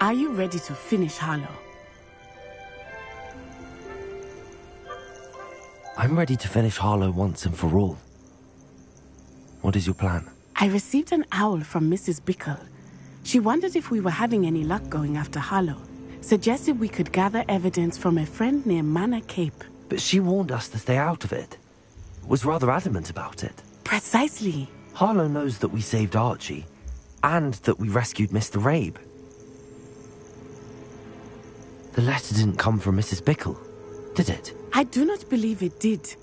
Are you ready to finish Harlow?
I'm ready to finish Harlow once and for all. What is your plan?
I received an owl from Mrs. Bickle. She wondered if we were having any luck going after Harlow. Suggested we could gather evidence from a friend near Manor Cape.
But she warned us to stay out of it. Was rather adamant about it.
Precisely.
Harlow knows that we saved Archie, and that we rescued Mr. Rabe. The letter didn't come from Mrs. Bickle, did it?
I do not believe it did.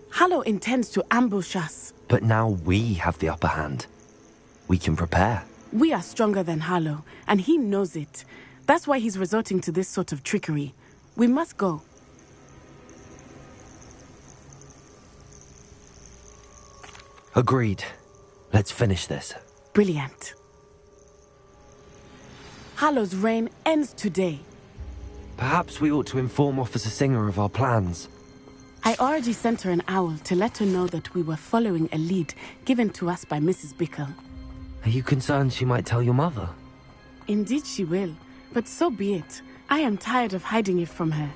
Harlow intends to ambush us.
But now we have the upper hand. We can prepare.
We are stronger than Harlow, and he knows it. That's why he's resorting to this sort of trickery. We must go.
Agreed. Let's finish this.
Brilliant. Hallow's reign ends today.
Perhaps we ought to inform Officer Singer of our plans.
I already sent her an owl to let her know that we were following a lead given to us by Mrs. Bickle.
Are you concerned she might tell your mother?
Indeed she will, but so be it. I am tired of hiding it from her.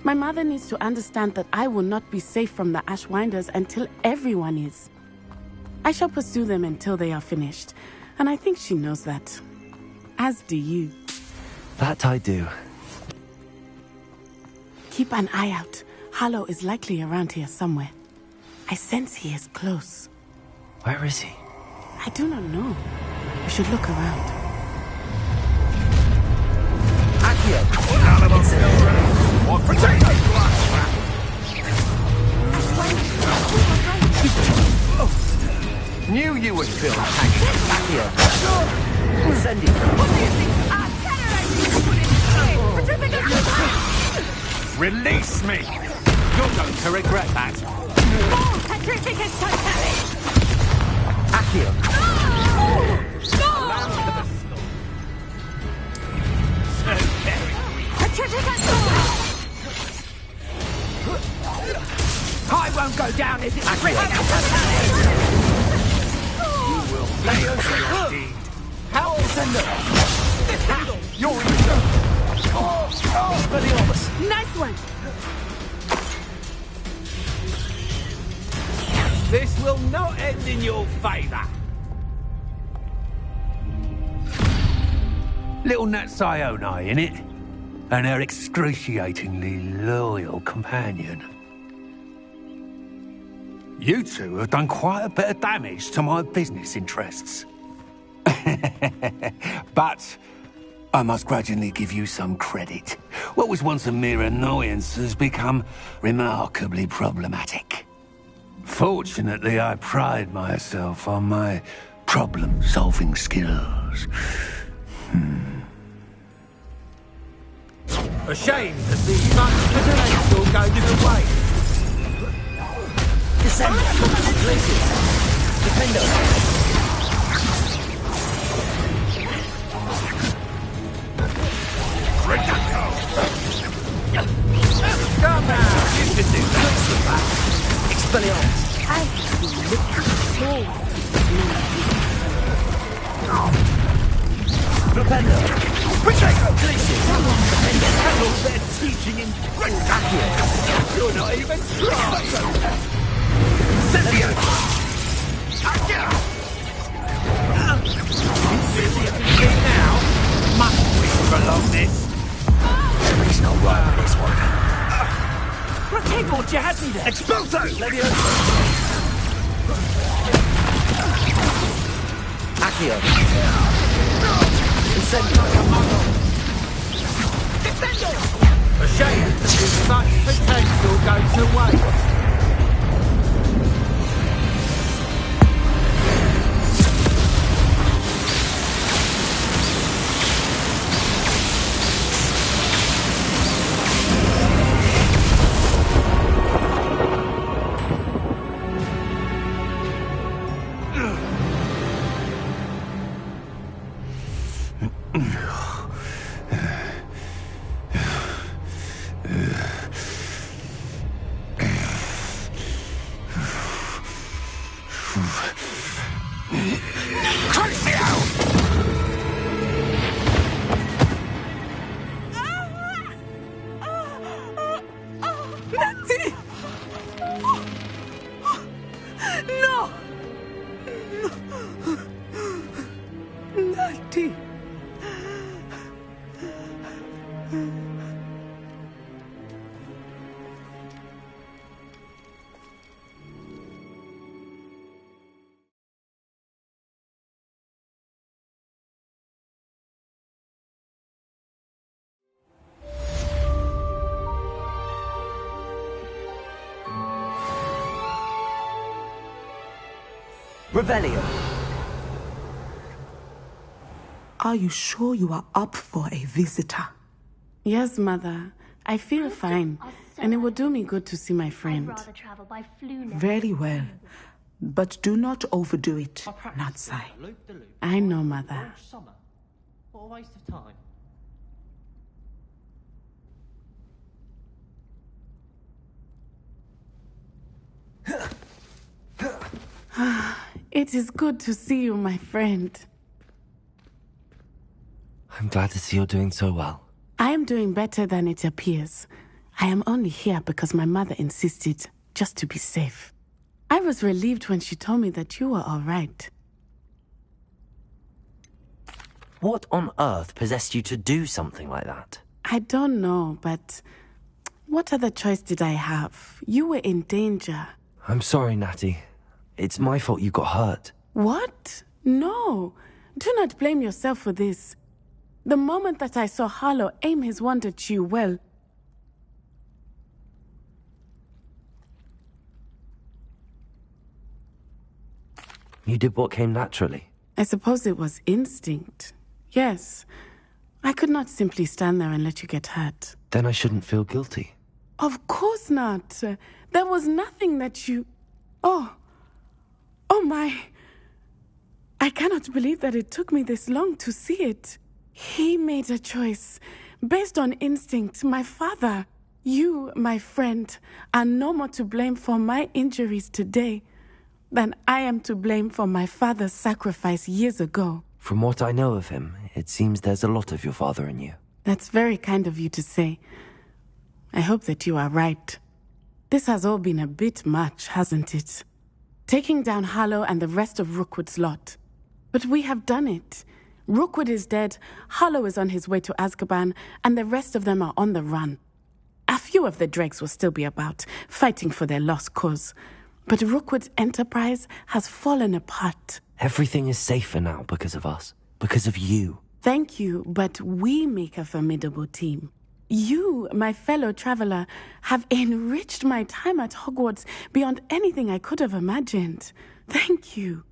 My mother needs to understand that I will not be safe from the Ashwinders until everyone is. I shall pursue them until they are finished, and I think she knows that. As do you.
That I do.
Keep an eye out. Harlow is likely around here somewhere. I sense he is close.
Where is he?
I do not know. We should look around.
What potato?
Knew you would feel hanging back here. Send it.
What do you think?
Release me! You're going to regret that.
More petrificus totalis!
Accio.
I won't go down if it's written.
You will pay for your deed.
How send it? You're
Nice one!
This will not end in your favour. Little Nat Sione, innit? And her excruciatingly loyal companion. You two have done quite a bit of damage to my business interests. But I must grudgingly give you some credit. What was once a mere annoyance has become remarkably problematic. Fortunately, I pride myself on my problem-solving skills. A shame to see much potential go to waste.
Descend. Places. Defender.
Come now, you can do that.
Expelliarmus.
I have been looking forward to
Propender. Potato. Glacier.
Handle their teaching in Accio. You're not even trying. Cynthia! Now, must we prolong this?
There is no right with this one.
Take what you had me there. Expulso!
Accio.
Descendo! A shame to see such potential go to waste.
Revelio.
Are you sure you are up for a visitor?
Yes, Mother. I feel fine, and it would do me good to see my friend.
Very well. But do not overdo it, Natsai.
I know, Mother.
Summer. What a waste of time.
It is good to see you, my friend.
I'm glad to see you're doing so well.
I am doing better than it appears. I am only here because my mother insisted, just to be safe. I was relieved when she told me that you were all right.
What on earth possessed you to do something like that?
I don't know, but what other choice did I have? You were in danger.
I'm sorry, Natty. It's my fault you got hurt.
What? No. Do not blame yourself for this. The moment that I saw Harlow aim his wand at you, well...
You did what came naturally.
I suppose it was instinct. Yes. I could not simply stand there and let you get hurt.
Then I shouldn't feel guilty.
Of course not. There was nothing that you... Oh my... I cannot believe that it took me this long to see it. He made a choice. Based on instinct, my father. You, my friend, are no more to blame for my injuries today than I am to blame for my father's sacrifice years ago.
From what I know of him, it seems there's a lot of your father in you.
That's very kind of you to say. I hope that you are right. This has all been a bit much, hasn't it? Taking down Harlow and the rest of Rookwood's lot. But we have done it. Rookwood is dead, Harlow is on his way to Azkaban, and the rest of them are on the run. A few of the dregs will still be about, fighting for their lost cause. But Rookwood's enterprise has fallen apart.
Everything is safer now because of us. Because of you.
Thank you, but we make a formidable team. You, my fellow traveler, have enriched my time at Hogwarts beyond anything I could have imagined. Thank you.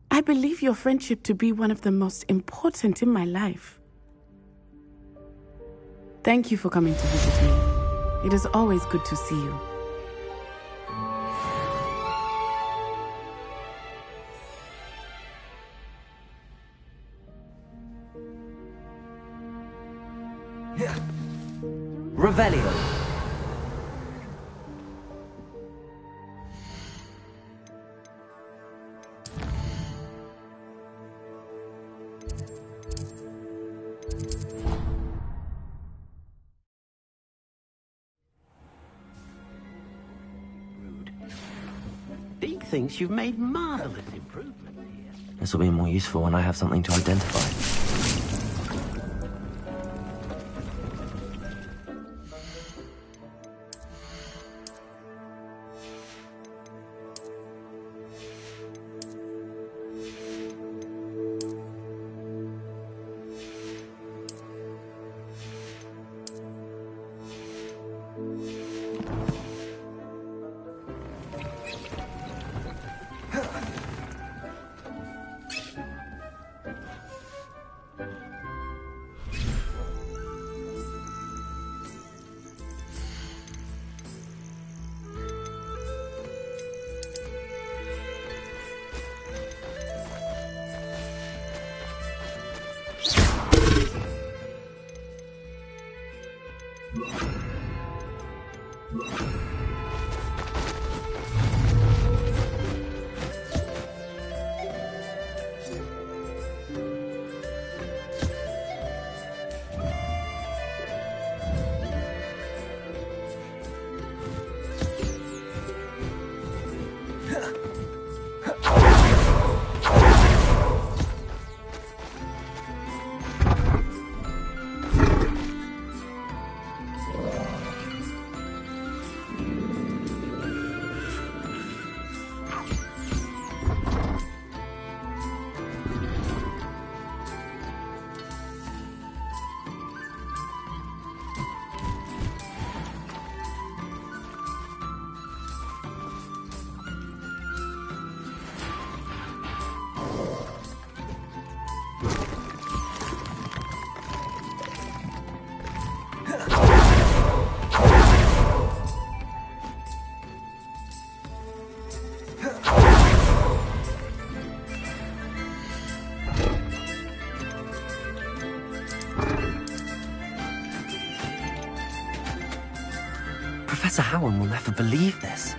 I believe your friendship to be one of the most important in my life. Thank you for coming to visit me. It is always good to see you.
Revelio.
Deke thinks you've made marvelous improvement here.
This will be more useful when I have something to identify. Professor Howard will never believe this.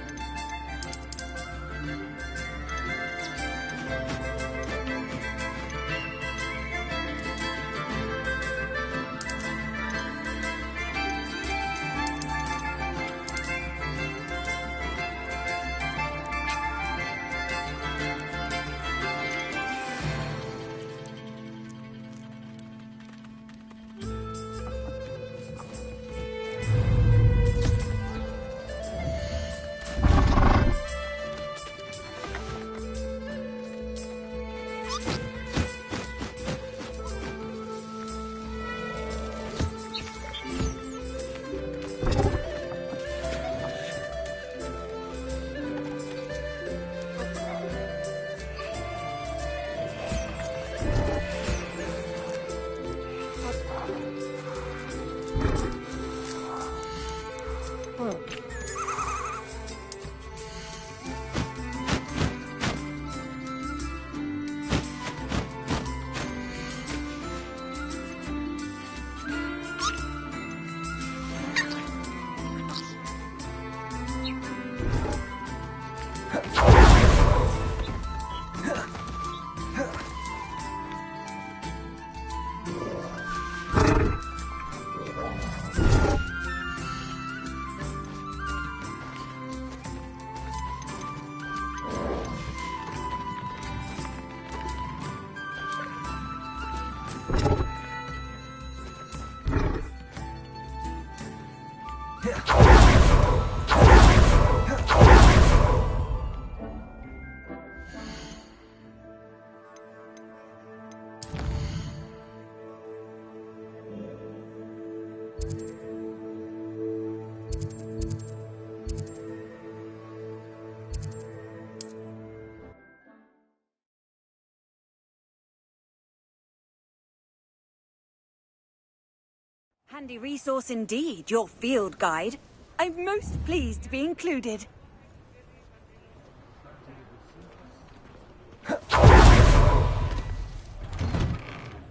Handy resource indeed, your field guide. I'm most pleased to be included.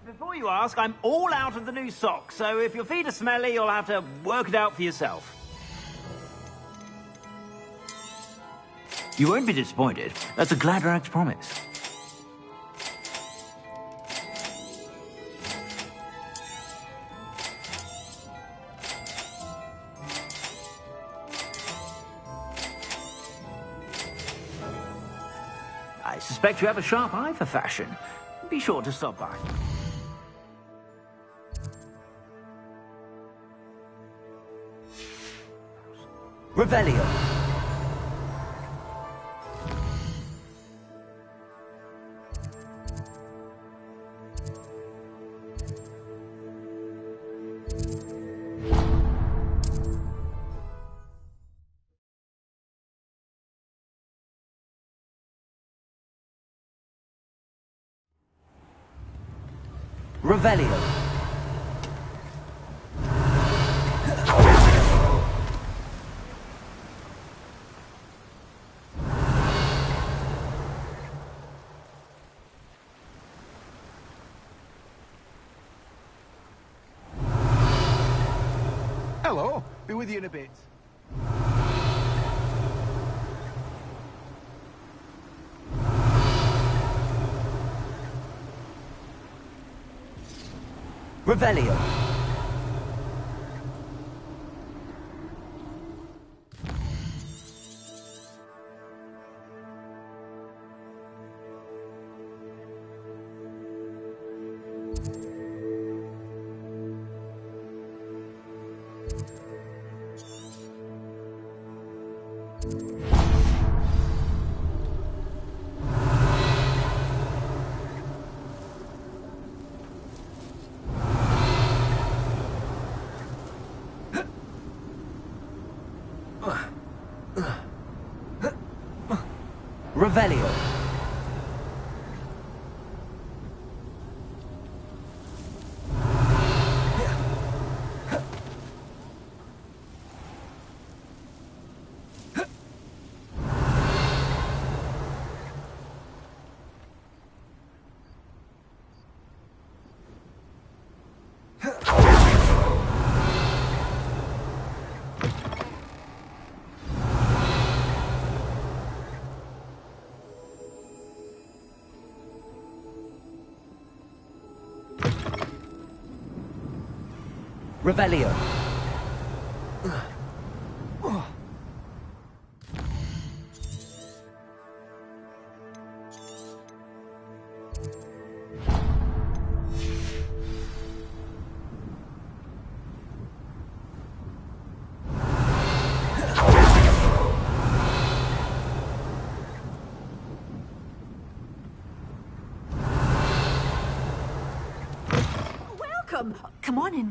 Before you ask, I'm all out of the new socks, so if your feet are smelly, you'll have to work it out for yourself. You won't be disappointed. That's a Gladrag's promise. I suspect you have a sharp eye for fashion. Be sure to stop by.
Revelio. Revelio.
Hello, be with you in a bit.
Revelio. Revelio. Revelio.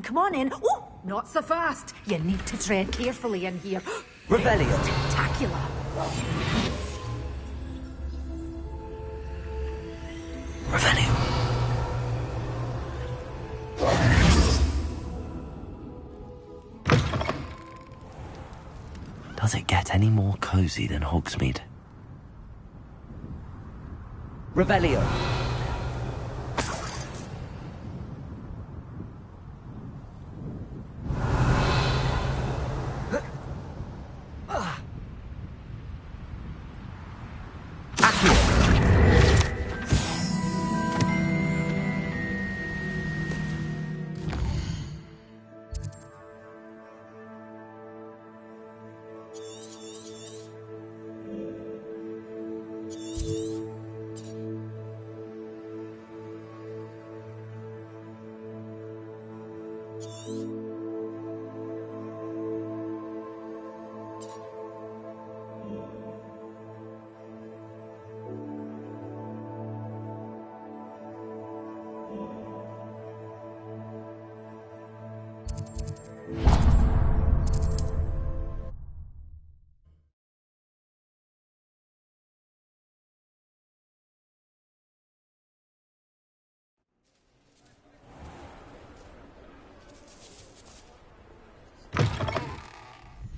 Come on in. Oh, not so fast. You need to tread carefully in here.
Revelio.
It's spectacular.
Revelio. Does it get any more cozy than Hogsmeade? Revelio.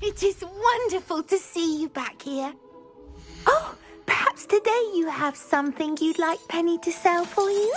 It is wonderful to see you back here. Oh, perhaps today you have something you'd like Penny to sell for you?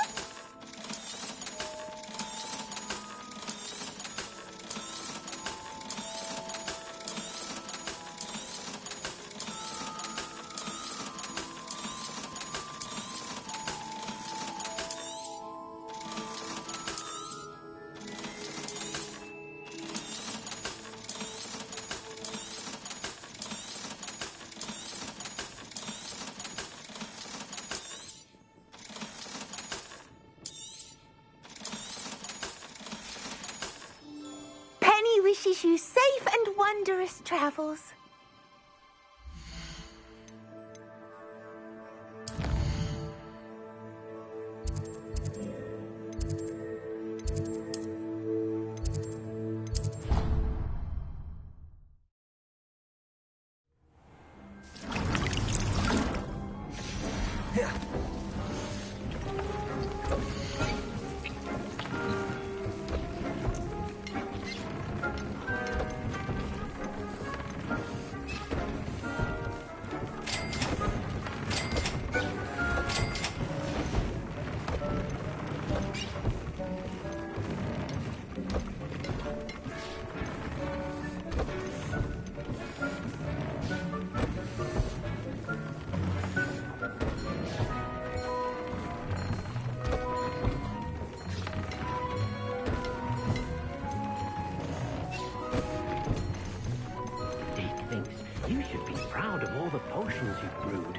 Wishes you safe and wondrous travels.
You should be proud of all the potions you've brewed.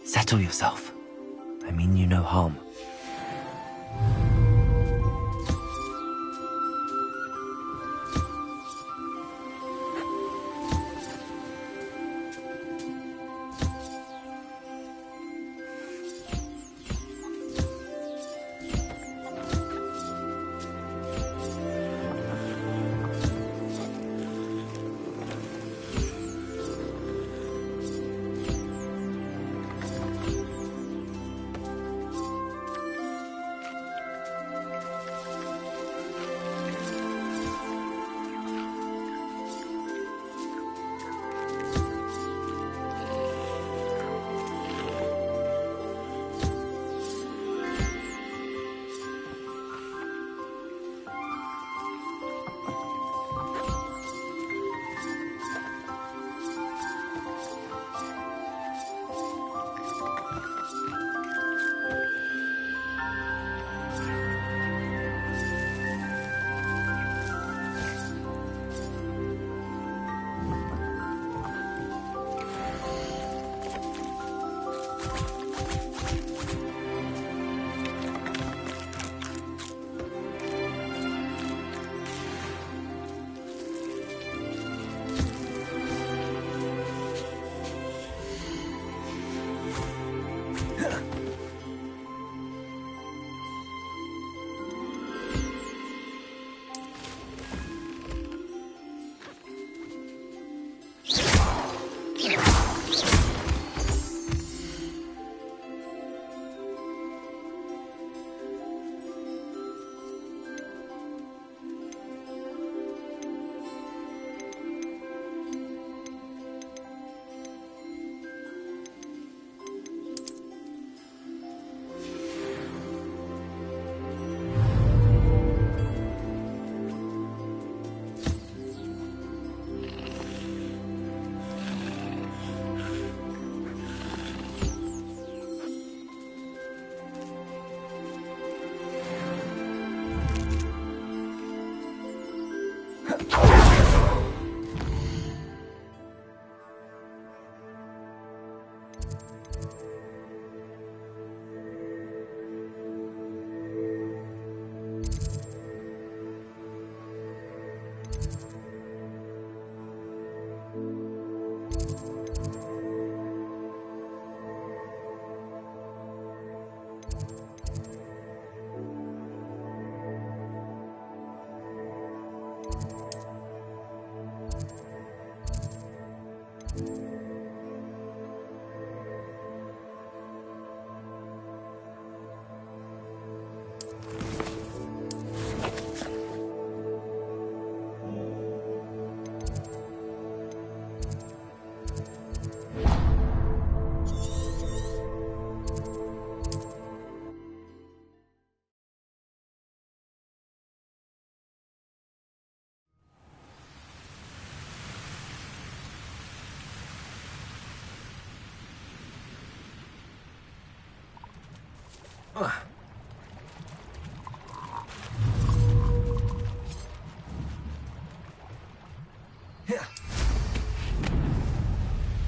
Settle yourself. I mean you no harm.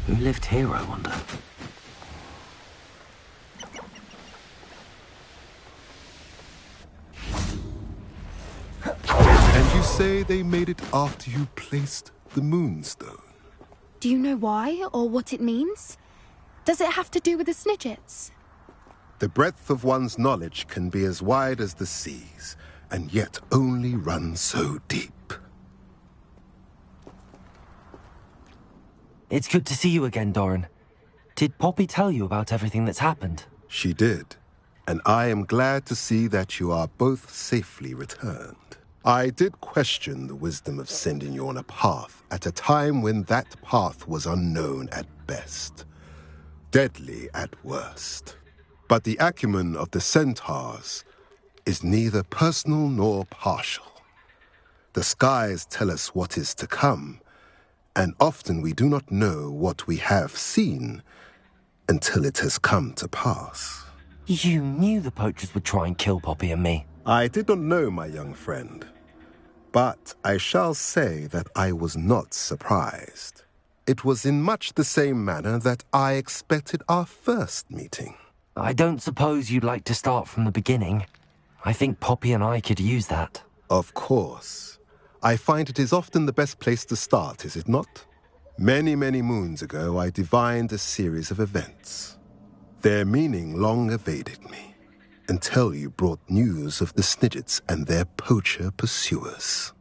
Who lived here, I wonder?
And you say they made it after you placed the Moonstone?
Do you know why, or what it means? Does it have to do with the Snidgets?
The breadth of one's knowledge can be as wide as the seas, and yet only run so deep.
It's good to see you again, Doran. Did Poppy tell you about everything that's happened?
She did, and I am glad to see that you are both safely returned. I did question the wisdom of sending you on a path at a time when that path was unknown at best, deadly at worst. But the acumen of the centaurs is neither personal nor partial. The skies tell us what is to come, and often we do not know what we have seen until it has come to pass.
You knew the poachers would try and kill Poppy and me.
I did not know, my young friend, but I shall say that I was not surprised. It was in much the same manner that I expected our first meeting.
I don't suppose you'd like to start from the beginning. I think Poppy and I could use that.
Of course. I find it is often the best place to start, is it not? Many, many moons ago, I divined a series of events. Their meaning long evaded me, until you brought news of the Snidgets and their poacher pursuers.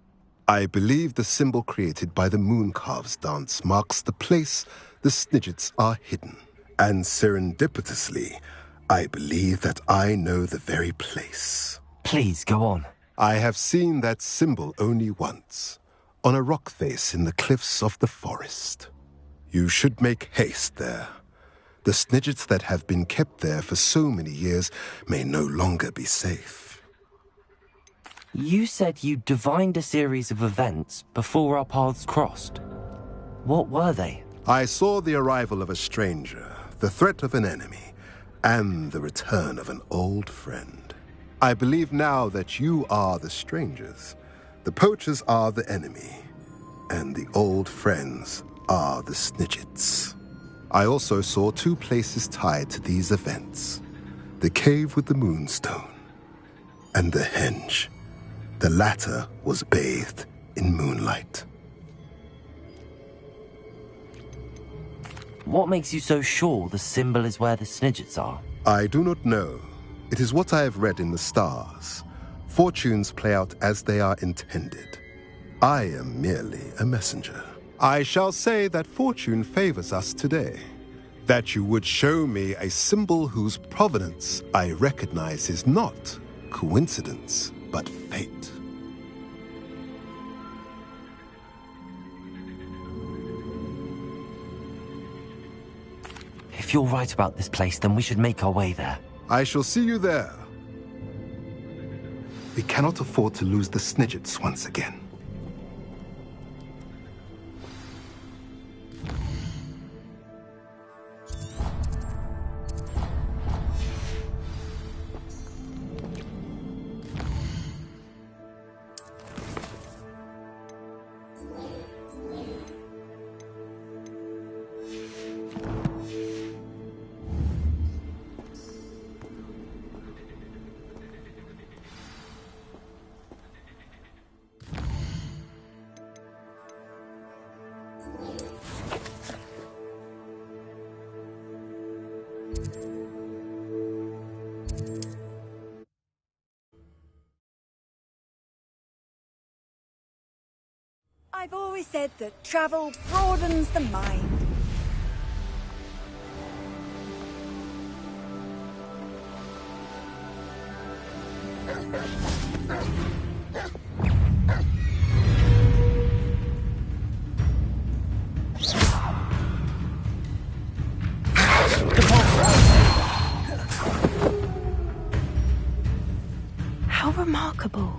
I believe the symbol created by the Mooncalves dance marks the place the Snidgets are hidden. And serendipitously, I believe that I know the very place.
Please, go on.
I have seen that symbol only once, on a rock face in the cliffs of the forest. You should make haste there. The Snidgets that have been kept there for so many years may no longer be safe.
You said you divined a series of events before our paths crossed. What were they?
I saw the arrival of a stranger, the threat of an enemy, and the return of an old friend. I believe now that you are the strangers, the poachers are the enemy, and the old friends are the Snidgets. I also saw two places tied to these events, the cave with the Moonstone and the henge. The latter was bathed in moonlight.
What makes you so sure the symbol is where the Snidgets are?
I do not know. It is what I have read in the stars. Fortunes play out as they are intended. I am merely a messenger. I shall say that fortune favors us today. That you would show me a symbol whose provenance I recognize is not coincidence, but fate.
If you're right about this place, then we should make our way there.
I shall see you there. We cannot afford to lose the Snidgets once again.
I've always said that travel broadens the mind.
How remarkable.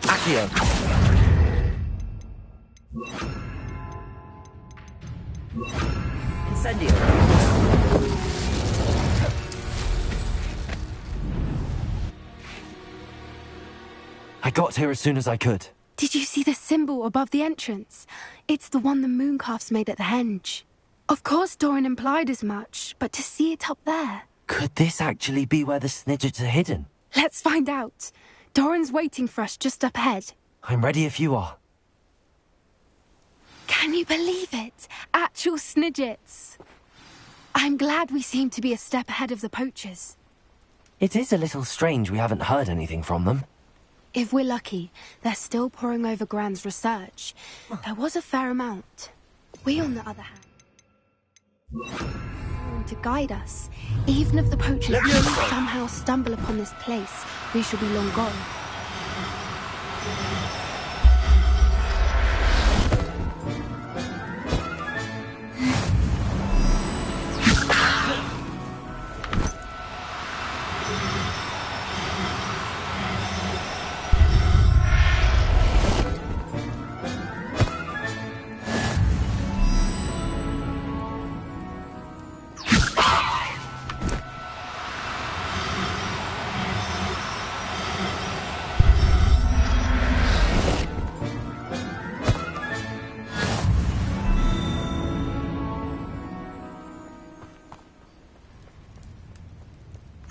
Accio. Incendio. I got here as soon as I could.
Did you see the symbol above the entrance? It's the one the mooncalves made at the henge. Of course Doran implied as much, but to see it up there...
Could this actually be where the Snidgets are hidden?
Let's find out. Doran's waiting for us just up ahead.
I'm ready if you are.
Can you believe it? Actual Snidgets. I'm glad we seem to be a step ahead of the poachers.
It is a little strange we haven't heard anything from them.
If we're lucky, they're still poring over Gran's research. There was a fair amount. We, on the other hand, to guide us. Even if the poachers do somehow stumble upon this place, we shall be long gone.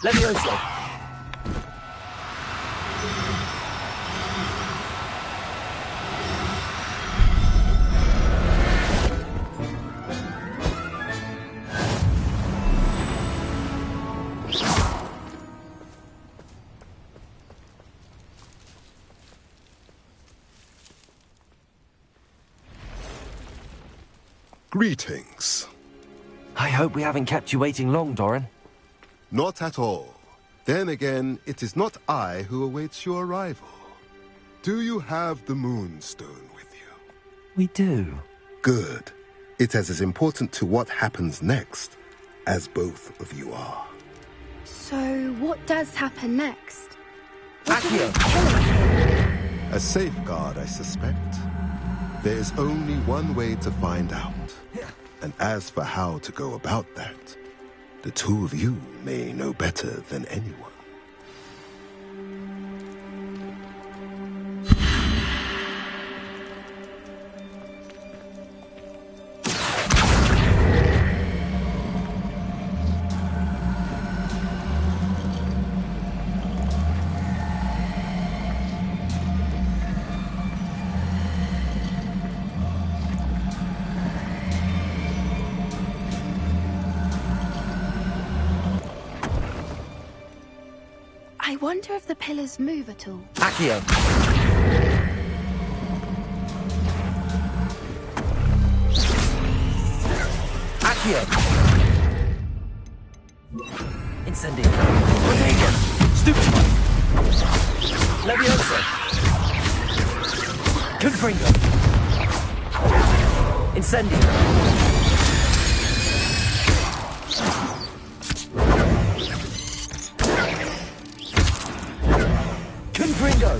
Levioso.
Greetings.
I hope we haven't kept you waiting long, Doran.
Not at all. Then again, it is not I who awaits your arrival. Do you have the Moonstone with you?
We do.
Good. It is as important to what happens next as both of you are.
So, what does happen next?
Accio!
A safeguard, I suspect. There is only one way to find out. And as for how to go about that, the two of you may know better than anyone.
I wonder if the pillars move at all.
Accio! Accio! Incendio! Protego! Stupefy! Levioso! Confringo! Incendio! Confringo!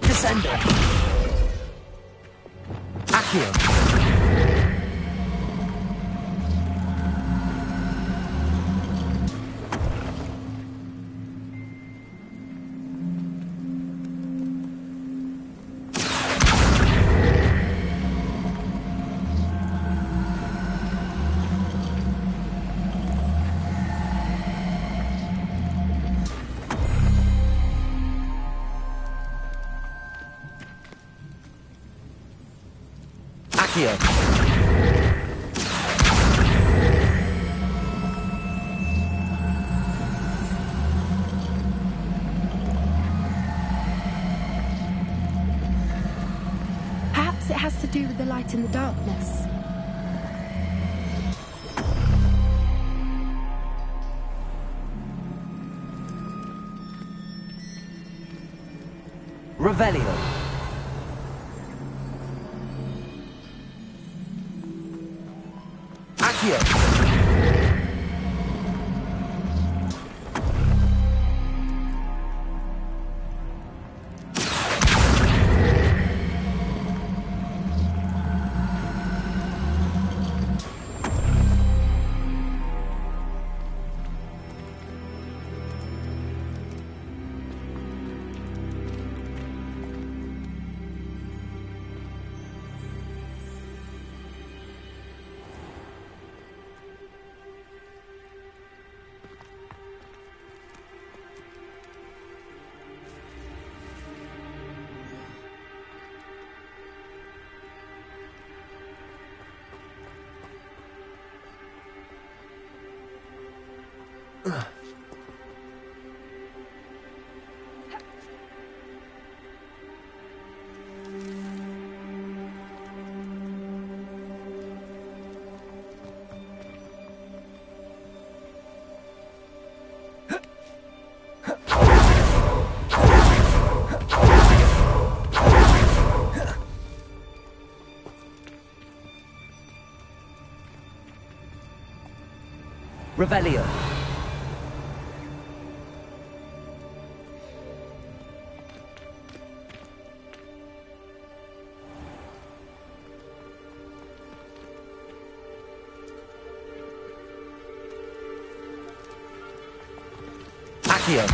Descendo! Accio! Accio.
Perhaps it has to do with the light in the darkness.
Revelio. Accio. Revelio. Accio.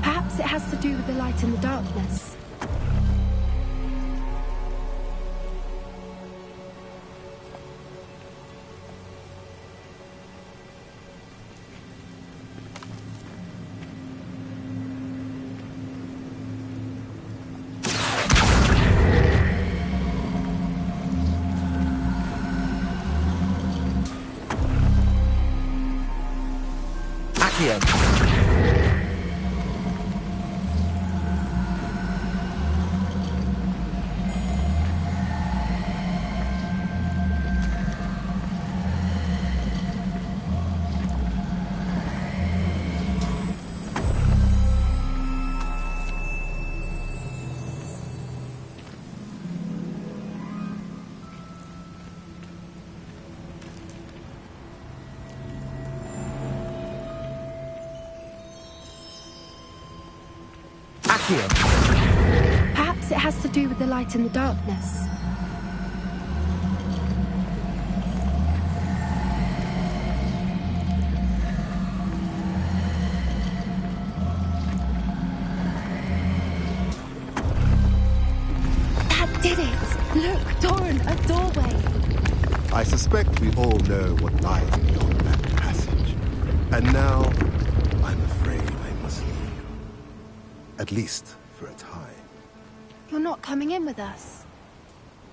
Perhaps it has to do with the light in the darkness.
Accio.
Perhaps it has to do with the light in the darkness.
That did it! Look, Doran, a doorway.
I suspect we all know what lies beyond that passage. And now, I'm afraid I must leave you. At least for a time.
You're not coming in with us.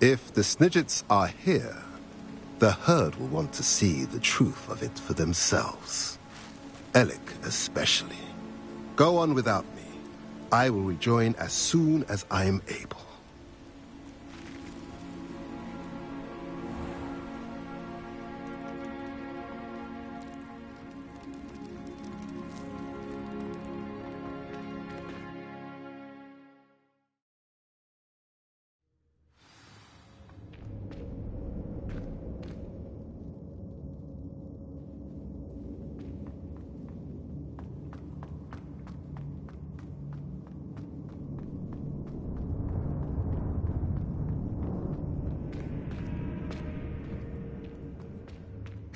If the Snidgets are here, the herd will want to see the truth of it for themselves. Alec especially. Go on without me. I will rejoin as soon as I am able.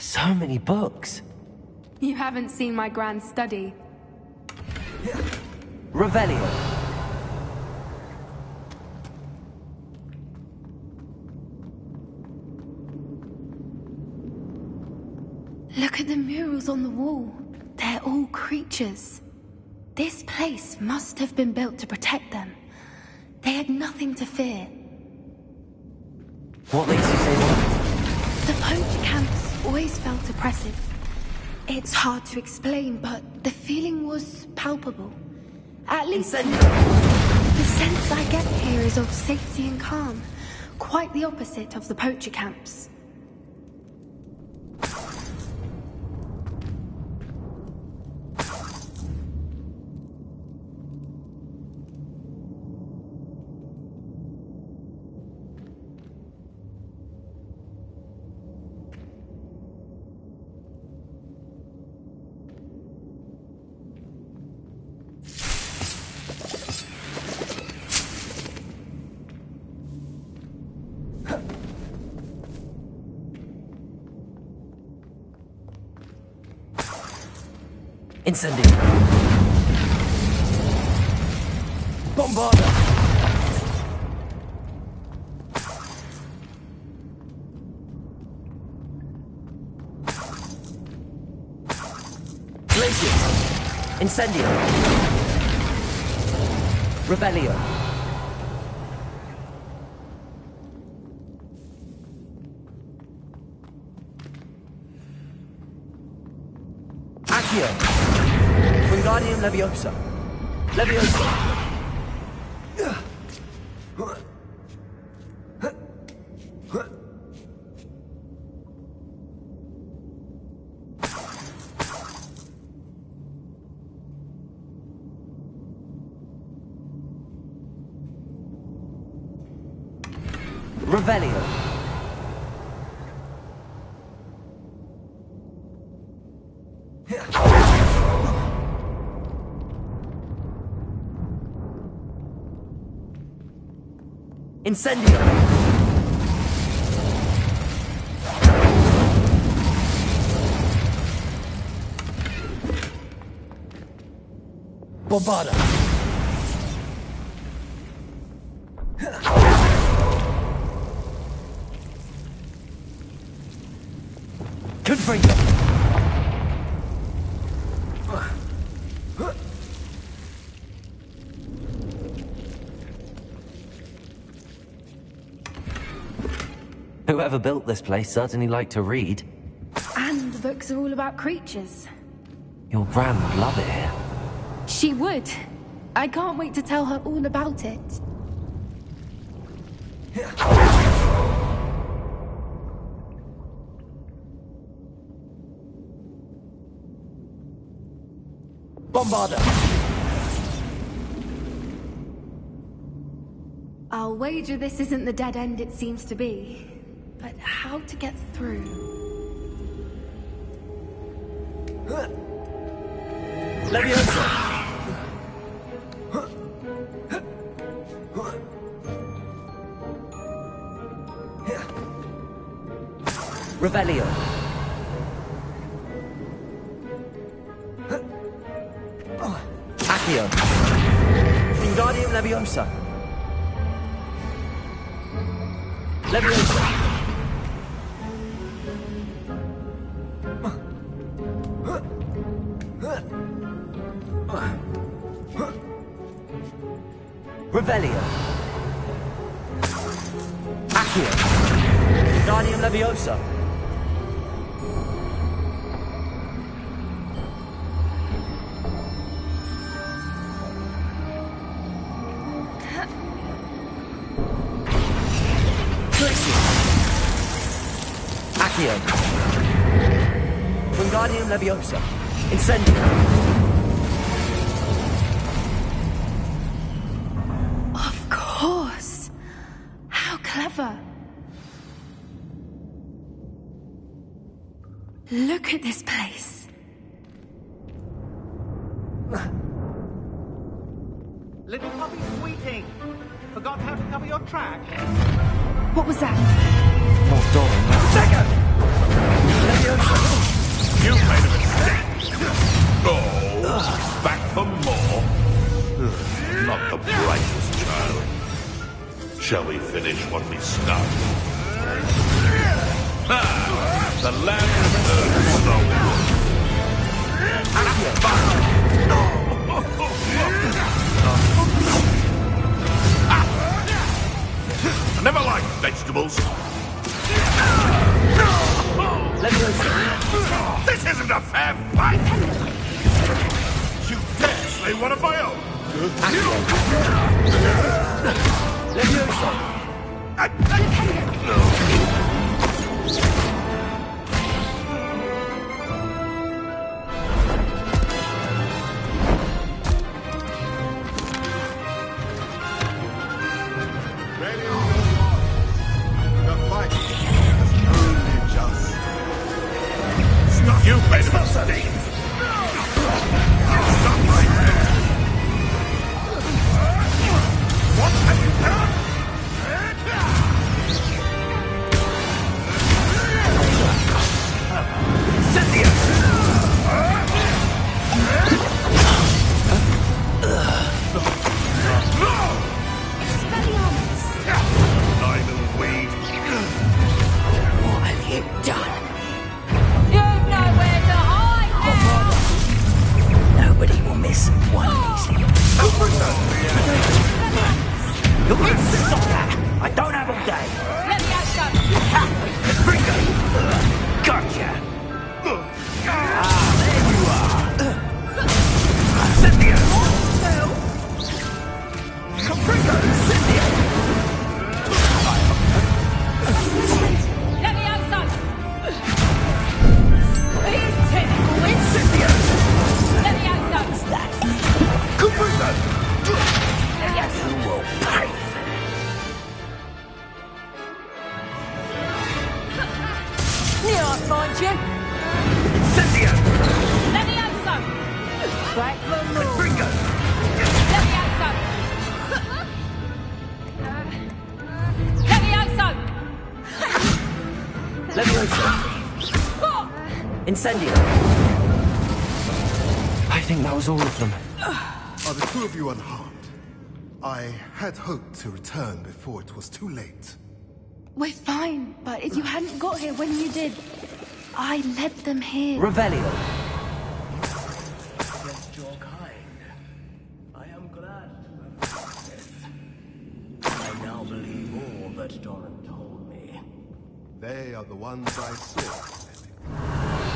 So many books.
You haven't seen my grand study.
Revelio.
Look at the murals on the wall. They're all creatures. This place must have been built to protect them. They had nothing to fear.
What makes you say that?
The poacher camps always felt oppressive. It's hard to explain, but the feeling was palpable. At least the sense I get here is of safety and calm. Quite the opposite of the poacher camps.
Incendio. Bombarda. Glacius. Incendio. Rebellion. Accio. Wingardium Leviosa. Leviosa. Revelio. Incendio! Bombarda! Confringo! Whoever built this place certainly liked to read.
And the books are all about creatures.
Your Gran would love it here.
She would. I can't wait to tell her all about it.
Bombarda!
I'll wager this isn't the dead end it seems to be. But how to get through?
Leviosa! Revelio! Accio! Wingardium Leviosa! Leviosa! Revelio. Accio. Wingardium Leviosa. Glacius. Accio. Wingardium Leviosa. Incendio.
Clever. Look at this place.
Little puppy sweeting. Forgot how to cover your track.
What was that?
More Doran. Second! Leviosa.
Shall we finish what we started? The land returns I never liked vegetables. This isn't a fair fight! You dare slay one of my own! You made a mistake! Stop right there! What have you done?
What have you done? Nobody will miss one easy.
You're going to insist on that! I don't have all day!
Let me out, son!
Ringo! Gotcha! There you are! Cynthia! Ringo! Cynthia!
Let me out, son! He's technical, it's
Cynthia!
Let me out, son!
Ringo!
Yes,
You will pay for
Near I find you!
Cynthia!
Let me out, son! Back for more!
Ringo!
Let me out, son! Let me out, son!
Leviosa! Incendio!
I think that was all of them.
Are the two of you unharmed? I had hoped to return before it was too late.
We're fine, but if you hadn't got here when you did, I led them here.
Revelio!
Against your kind. I am glad to have done this. I now believe all that Doran told me.
They are the ones I saw.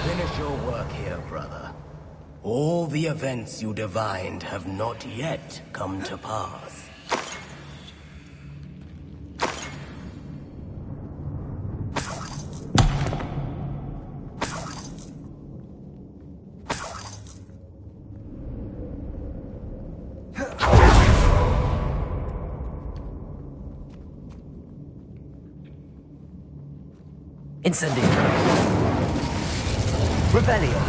Finish your work here, brother. All the events you divined have not yet come to pass.
Incendio! Revelio!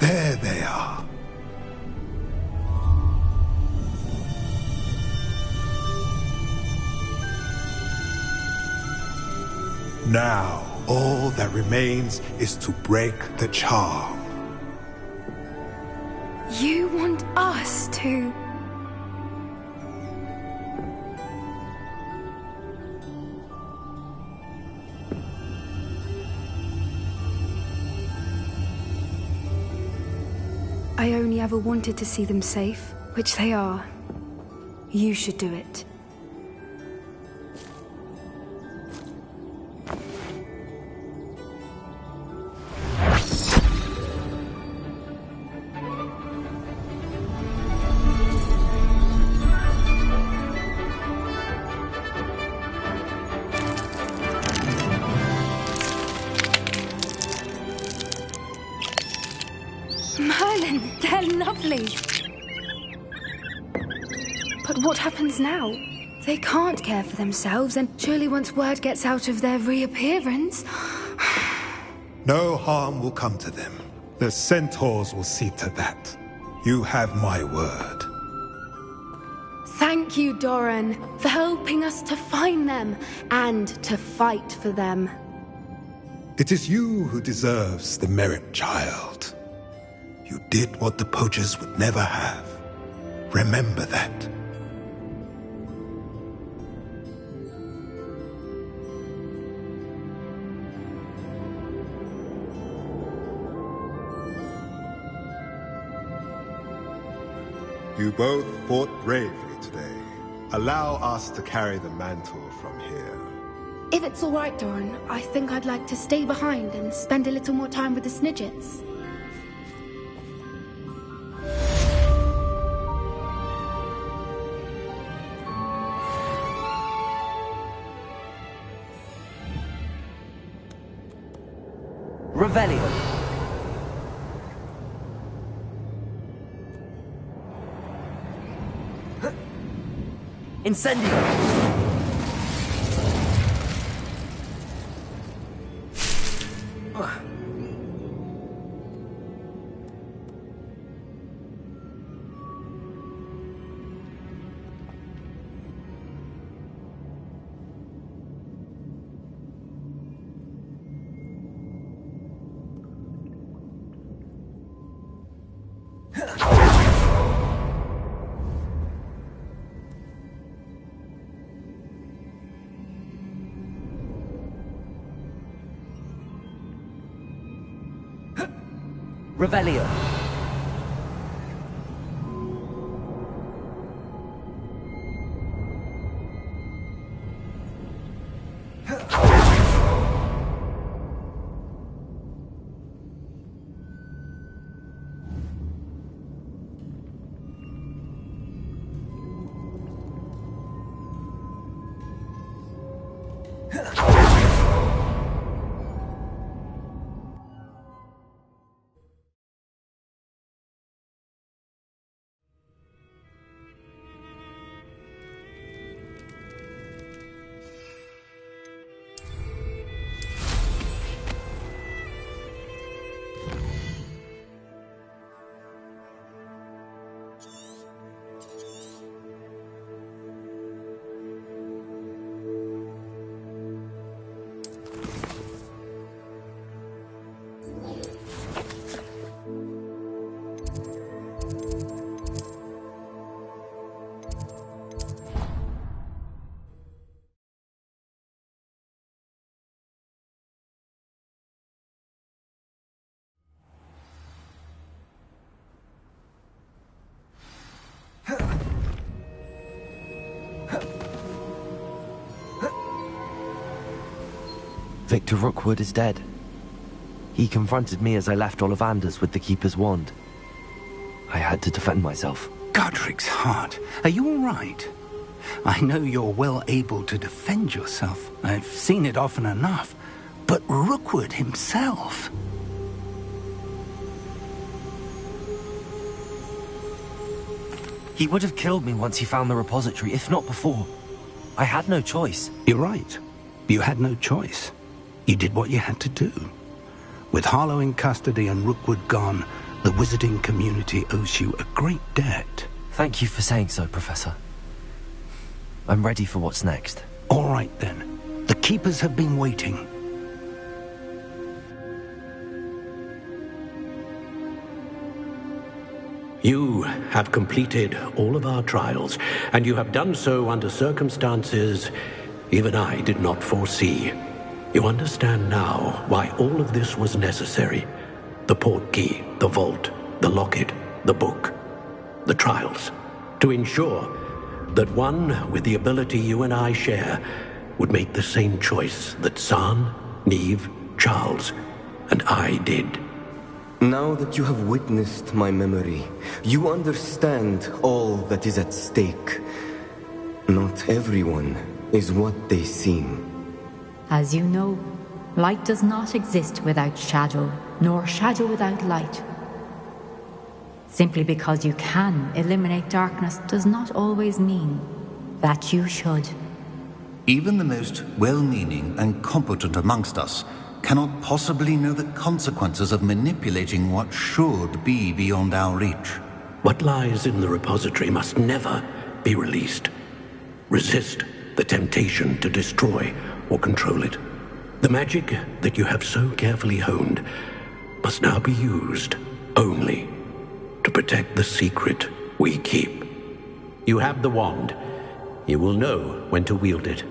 There they are. Now, all that remains is to break the charm.
You want us to... I only ever wanted to see them safe, which they are. You should do it. Merlin, they're lovely. But what happens now? They can't care for themselves, and surely once word gets out of their reappearance...
No harm will come to them. The centaurs will see to that. You have my word.
Thank you, Doran, for helping us to find them and to fight for them.
It is you who deserves the merit, child. You did what the poachers would never have. Remember that. You both fought bravely today. Allow us to carry the mantle from here.
If it's all right, Doran, I think I'd like to stay behind and spend a little more time with the Snidgets.
Revelio. Incendio. Revelio. Victor Rookwood is dead. He confronted me as I left Ollivander's with the Keeper's wand. I had to defend myself.
Godric's heart, are you all right? I know you're well able to defend yourself. I've seen it often enough. But Rookwood himself...
He would have killed me once he found the repository, if not before. I had no choice.
You're right. You had no choice. You did what you had to do. With Harlow in custody and Rookwood gone, the wizarding community owes you a great debt.
Thank you for saying so, Professor. I'm ready for what's next.
All right, then. The Keepers have been waiting.
You have completed all of our trials, and you have done so under circumstances even I did not foresee. You understand now why all of this was necessary. The portkey, the vault, the locket, the book, the trials, to ensure that one with the ability you and I share would make the same choice that San, Neve, Charles, and I did.
Now that you have witnessed my memory, you understand all that is at stake. Not everyone is what they seem.
As you know, light does not exist without shadow, nor shadow without light. Simply because you can eliminate darkness does not always mean that you should.
Even the most well-meaning and competent amongst us cannot possibly know the consequences of manipulating what should be beyond our reach.
What lies in the repository must never be released. Resist the temptation to destroy or control it. The magic that you have so carefully honed must now be used only to protect the secret we keep. You have the wand. You will know when to wield it.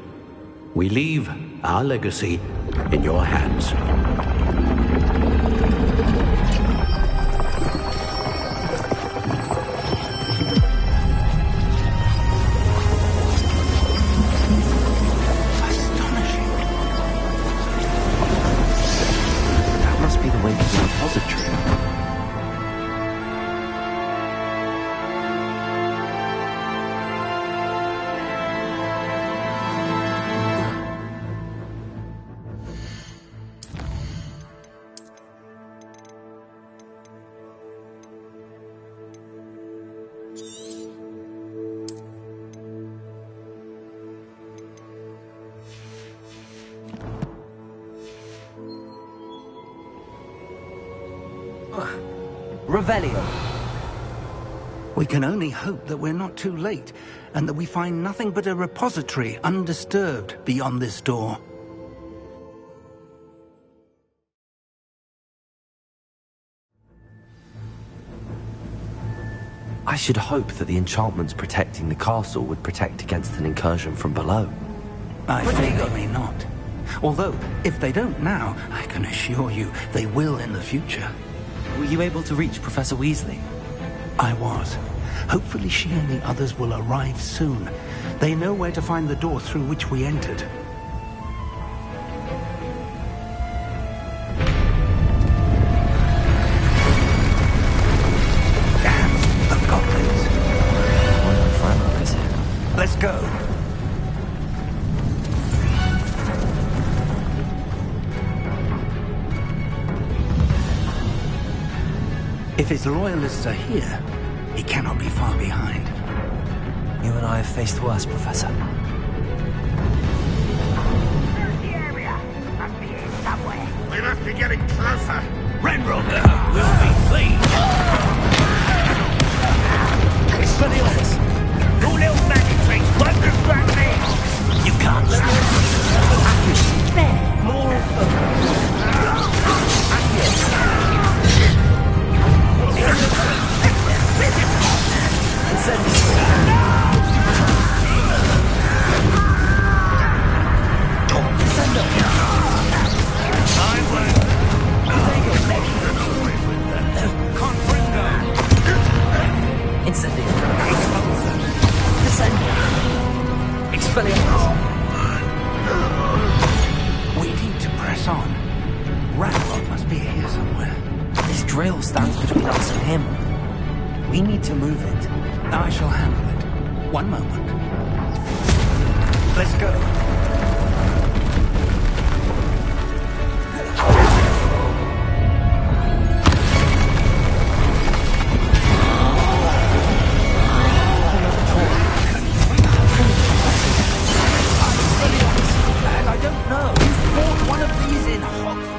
We leave our legacy in your hands.
Astonishing. That must be the way to the repository.
Revelio.
We can only hope that we're not too late, and that we find nothing but a repository undisturbed beyond this door.
I should hope that the enchantments protecting the castle would protect against an incursion from below.
I fear they may not. Although, if they don't now, I can assure you they will in the future.
Were you able to reach Professor Weasley?
I was. Hopefully she and the others will arrive soon. They know where to find the door through which we entered. Damn, the goblins. Let's go. If his loyalists are here, he cannot be far behind.
You and I have faced worse, Professor.
We must be getting closer.
Renroger will be pleased.
Expelliarmus! Your little magic tricks won't distract me!
You can't let me... There, more of them.
We need to press on. Ranrock must be here somewhere.
This drill stands between us and him. We need to move it.
I shall handle it. One moment. Let's go.
I don't know. You fought one of these in Hogwarts.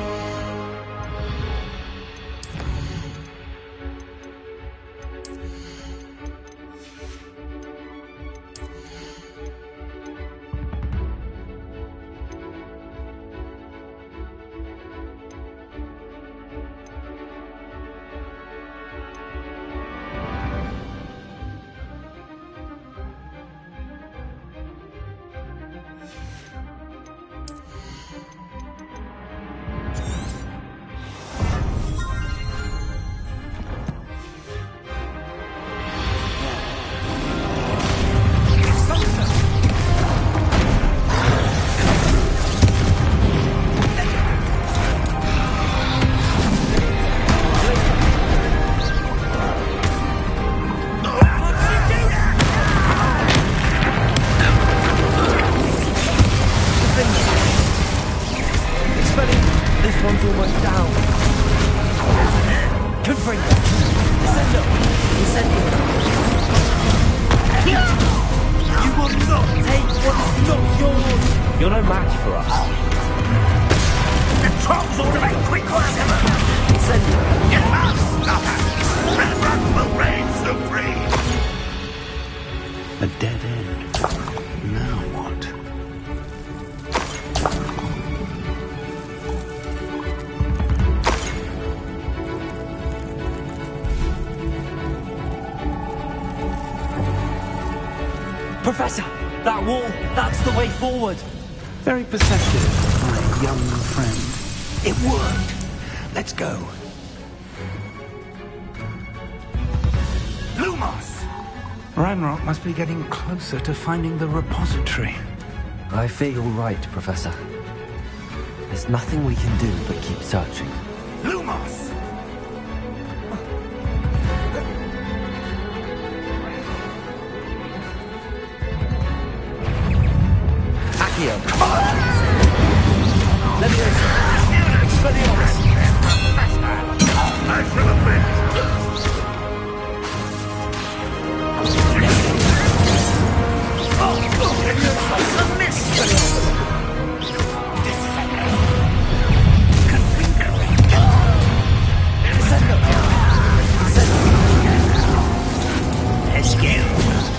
is almost down. Confringo. Descendo. Incendio. You will not take what is not yours. You're no match for us.
The trolls ought to make quick work of it!
Incendio.
You must stop it! Redbrook will reign supreme!
A dead end. Now what?
Professor, that wall, that's the way forward.
Very perceptive, my young friend. It worked. Let's go.
Lumos!
Ranrock must be getting closer to finding the repository.
I fear you're right, Professor. There's nothing we can do but keep searching.
Lumos!
Accio! Leviosa! Expelliarmus!
I shall admit.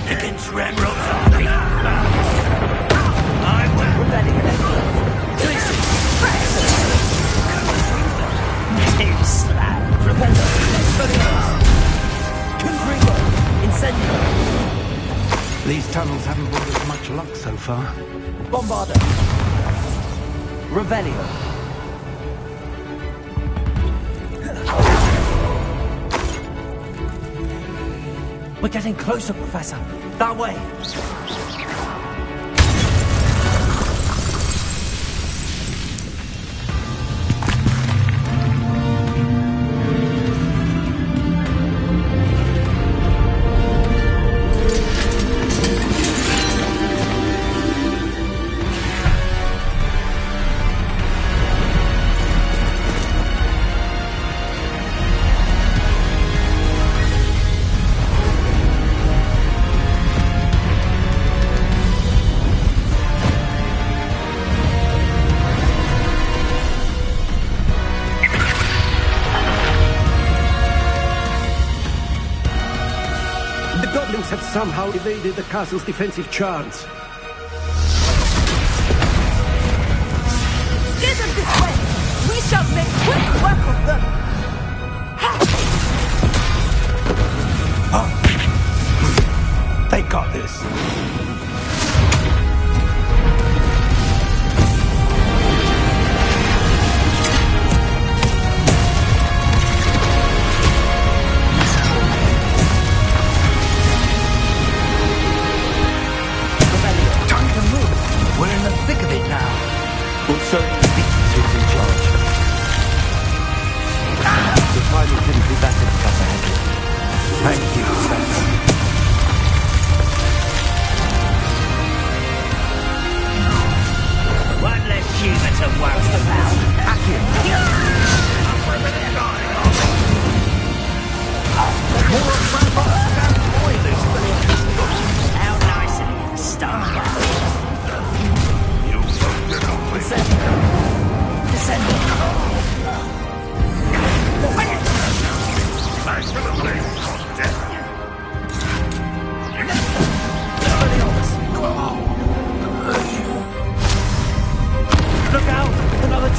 Against Ranrock's army. I will.
These tunnels haven't brought us much luck so far.
Bombarda. Revelio. We're getting closer, Professor. That way.
Have somehow evaded the castle's defensive charms.
Steer them this way! We shall make quick work of them!
They got this.
We're in the thick of it now.
We'll show you the beasts who's in charge. The timing couldn't be better, Professor Henry.
Thank you, Spencer.
One less human to worry about. How nice of you to start.
Look out! Another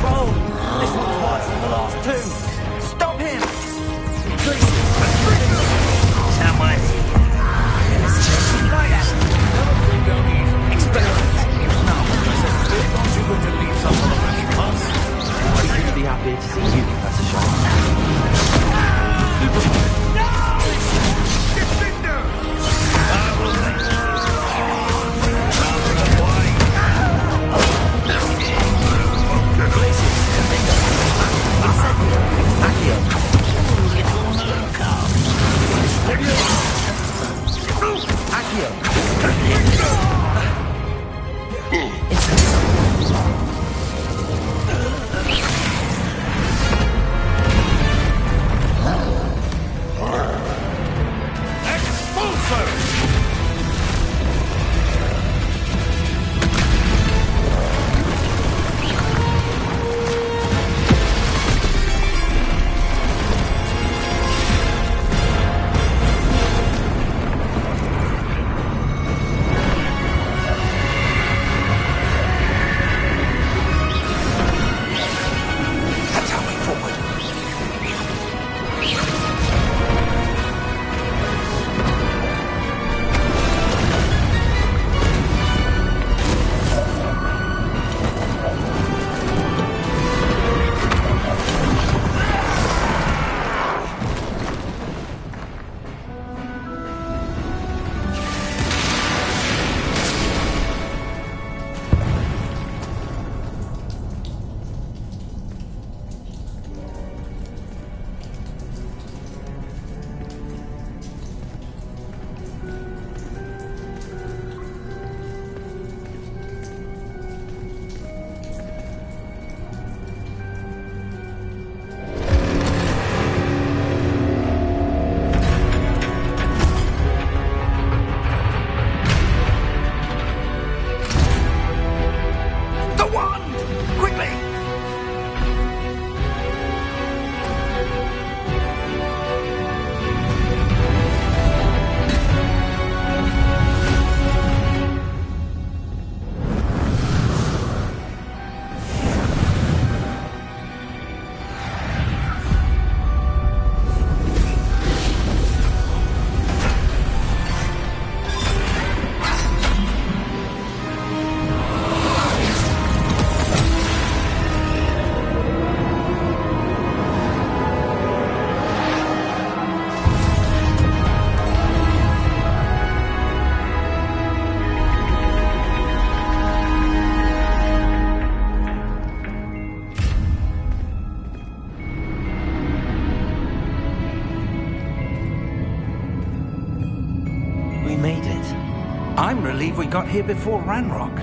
got here before Ranrock.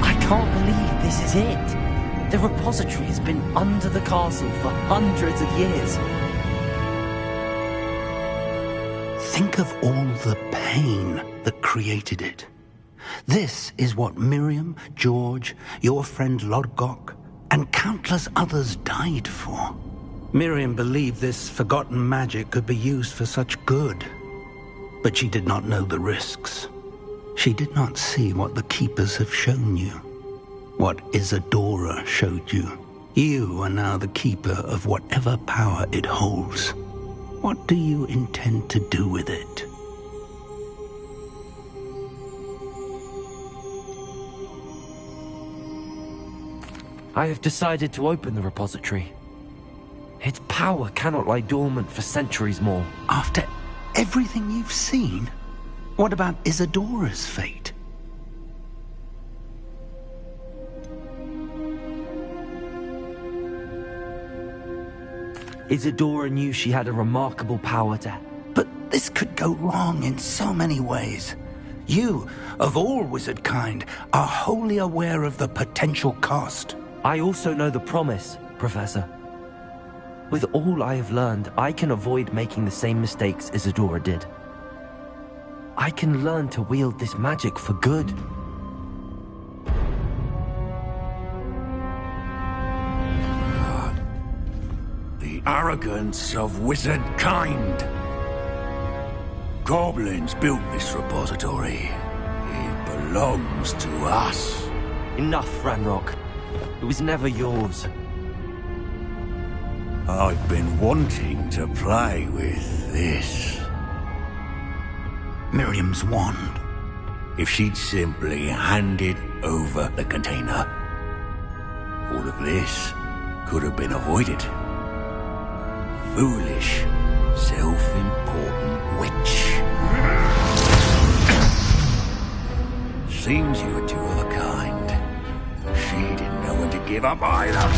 I can't believe this is it. The repository has been under the castle for hundreds of years.
Think of all the pain that created it. This is what Miriam, George, your friend Lodgok, and countless others died for. Miriam believed this forgotten magic could be used for such good. But she did not know the risks. She did not see what the Keepers have shown you. What Isadora showed you. You are now the Keeper of whatever power it holds. What do you intend to do with it?
I have decided to open the repository. Its power cannot lie dormant for centuries more.
After everything you've seen? What about Isadora's fate?
Isadora knew she had a remarkable power to...
But this could go wrong in so many ways. You, of all wizard kind, are wholly aware of the potential cost.
I also know the promise, Professor. With all I have learned, I can avoid making the same mistakes Isadora did. I can learn to wield this magic for good.
The arrogance of wizard kind. Goblins built this repository. It belongs to us.
Enough, Ranrock. It was never yours.
I've been wanting to play with this.
Miriam's wand.
If she'd simply handed over the container, all of this could have been avoided. Foolish, self-important witch. Seems you were two of a kind. She didn't know when to give up either.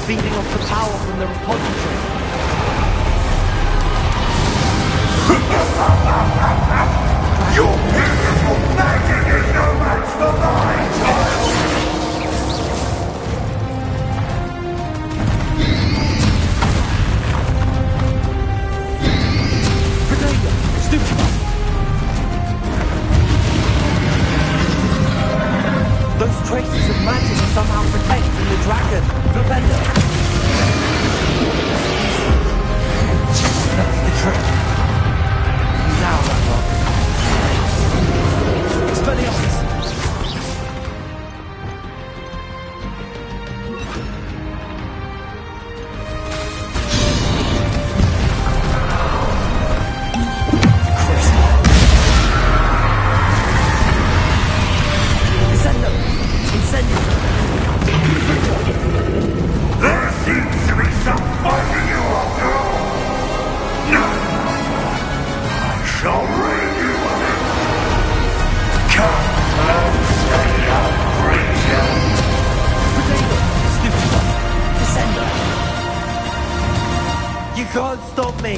Feeding off the power from the repository.
Your beautiful magic is no match for mine, child!
Potato! Stupid! Those traces of magic are somehow protecting the dragon. Lavender! That's the trick. Now, Ranrock. Expelliarmus!
There seems to be some fighting you after all! No! I shall rid you of it! Come and stay out, creature!
Potato! Stupid! Descender! You can't stop me!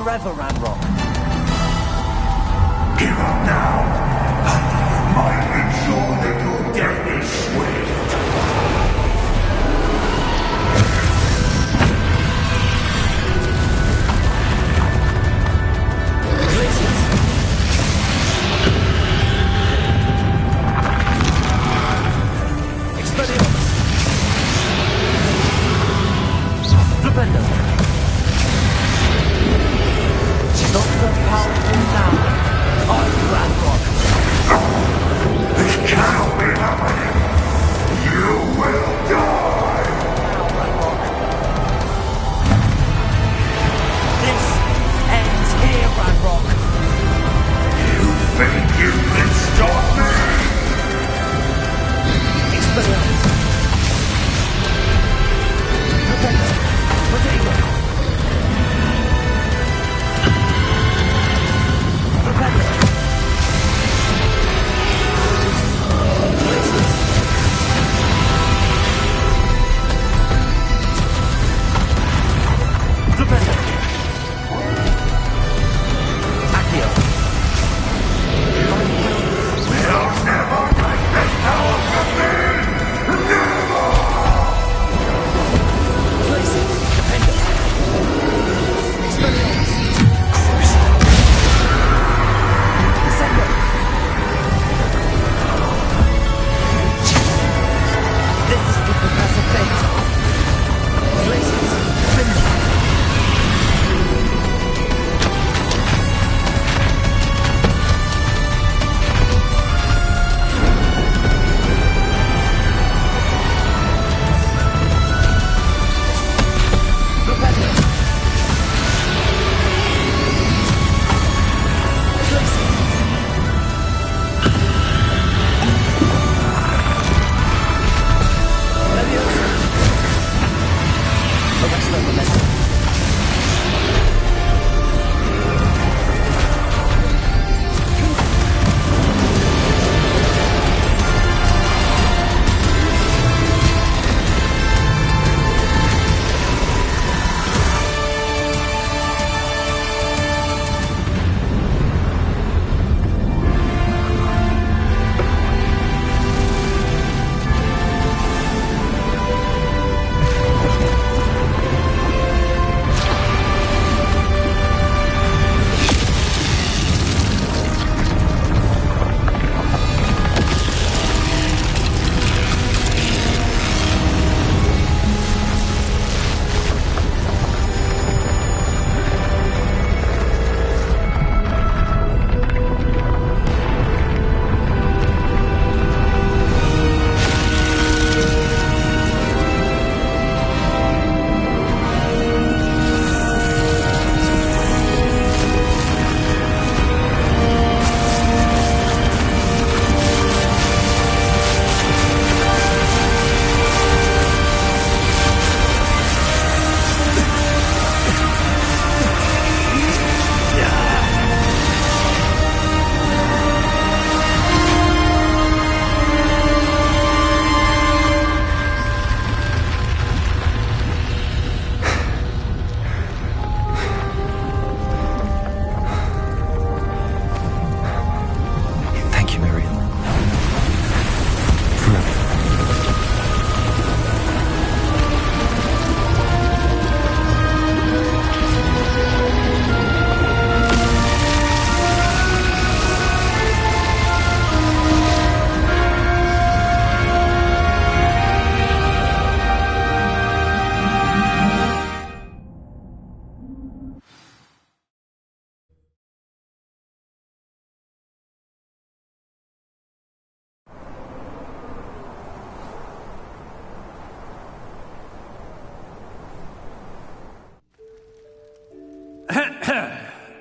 forever, Ranrock.
Give up now. Might ensure that your death is swift.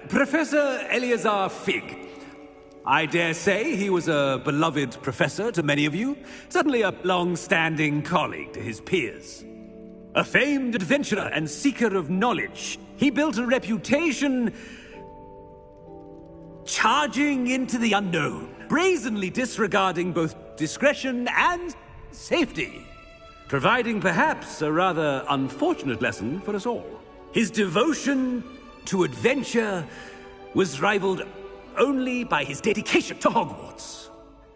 Professor Eleazar Fig. I dare say he was a beloved professor to many of you, certainly a long-standing colleague to his peers. A famed adventurer and seeker of knowledge, he built a reputation charging into the unknown, brazenly disregarding both discretion and safety, providing perhaps a rather unfortunate lesson for us all. His devotion to adventure was rivaled only by his dedication to Hogwarts.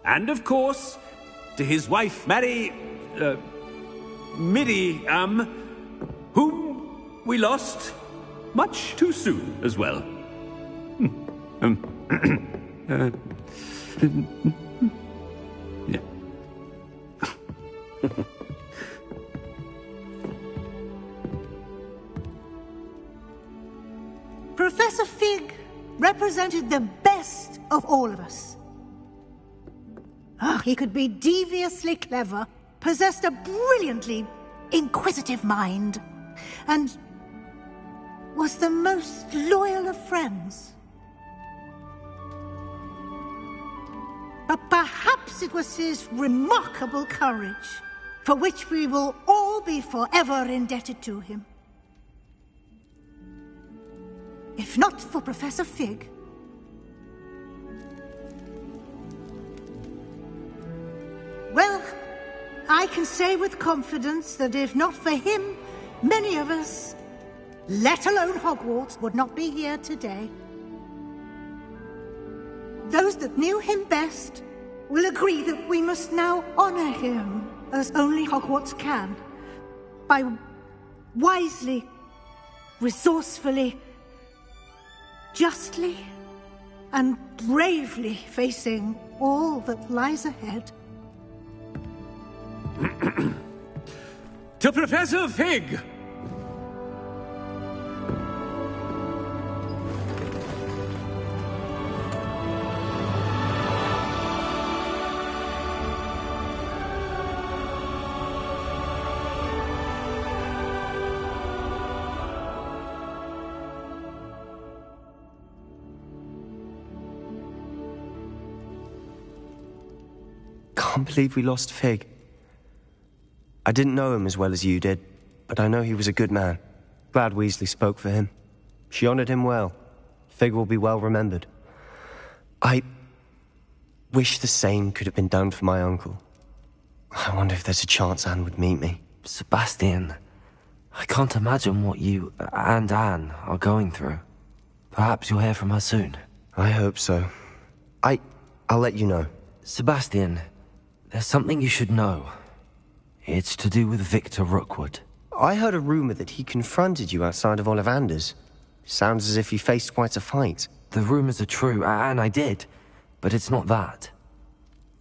And of course, to his wife, Midi, whom we lost much too soon as well. Yeah.
Professor Fig represented the best of all of us. He could be deviously clever, possessed a brilliantly inquisitive mind, and was the most loyal of friends. But perhaps it was his remarkable courage, for which we will all be forever indebted to him. If not for Professor Fig, well, I can say with confidence that if not for him, many of us, let alone Hogwarts, would not be here today. Those that knew him best will agree that we must now honor him as only Hogwarts can, by wisely, resourcefully, justly, and bravely facing all that lies ahead.
To Professor Fig!
Can't believe we lost Fig. I didn't know him as well as you did, but I know he was a good man. Glad Weasley spoke for him. She honored him well. Fig will be well remembered. I wish the same could have been done for my uncle. I wonder if there's a chance Anne would meet me.
Sebastian, I can't imagine what you and Anne are going through. Perhaps you'll hear from her soon.
I hope so. I'll let you know.
Sebastian, there's something you should know. It's to do with Victor Rookwood.
I heard a rumor that he confronted you outside of Ollivander's. Sounds as if you faced quite a fight.
The rumors are true, and I did, but it's not that.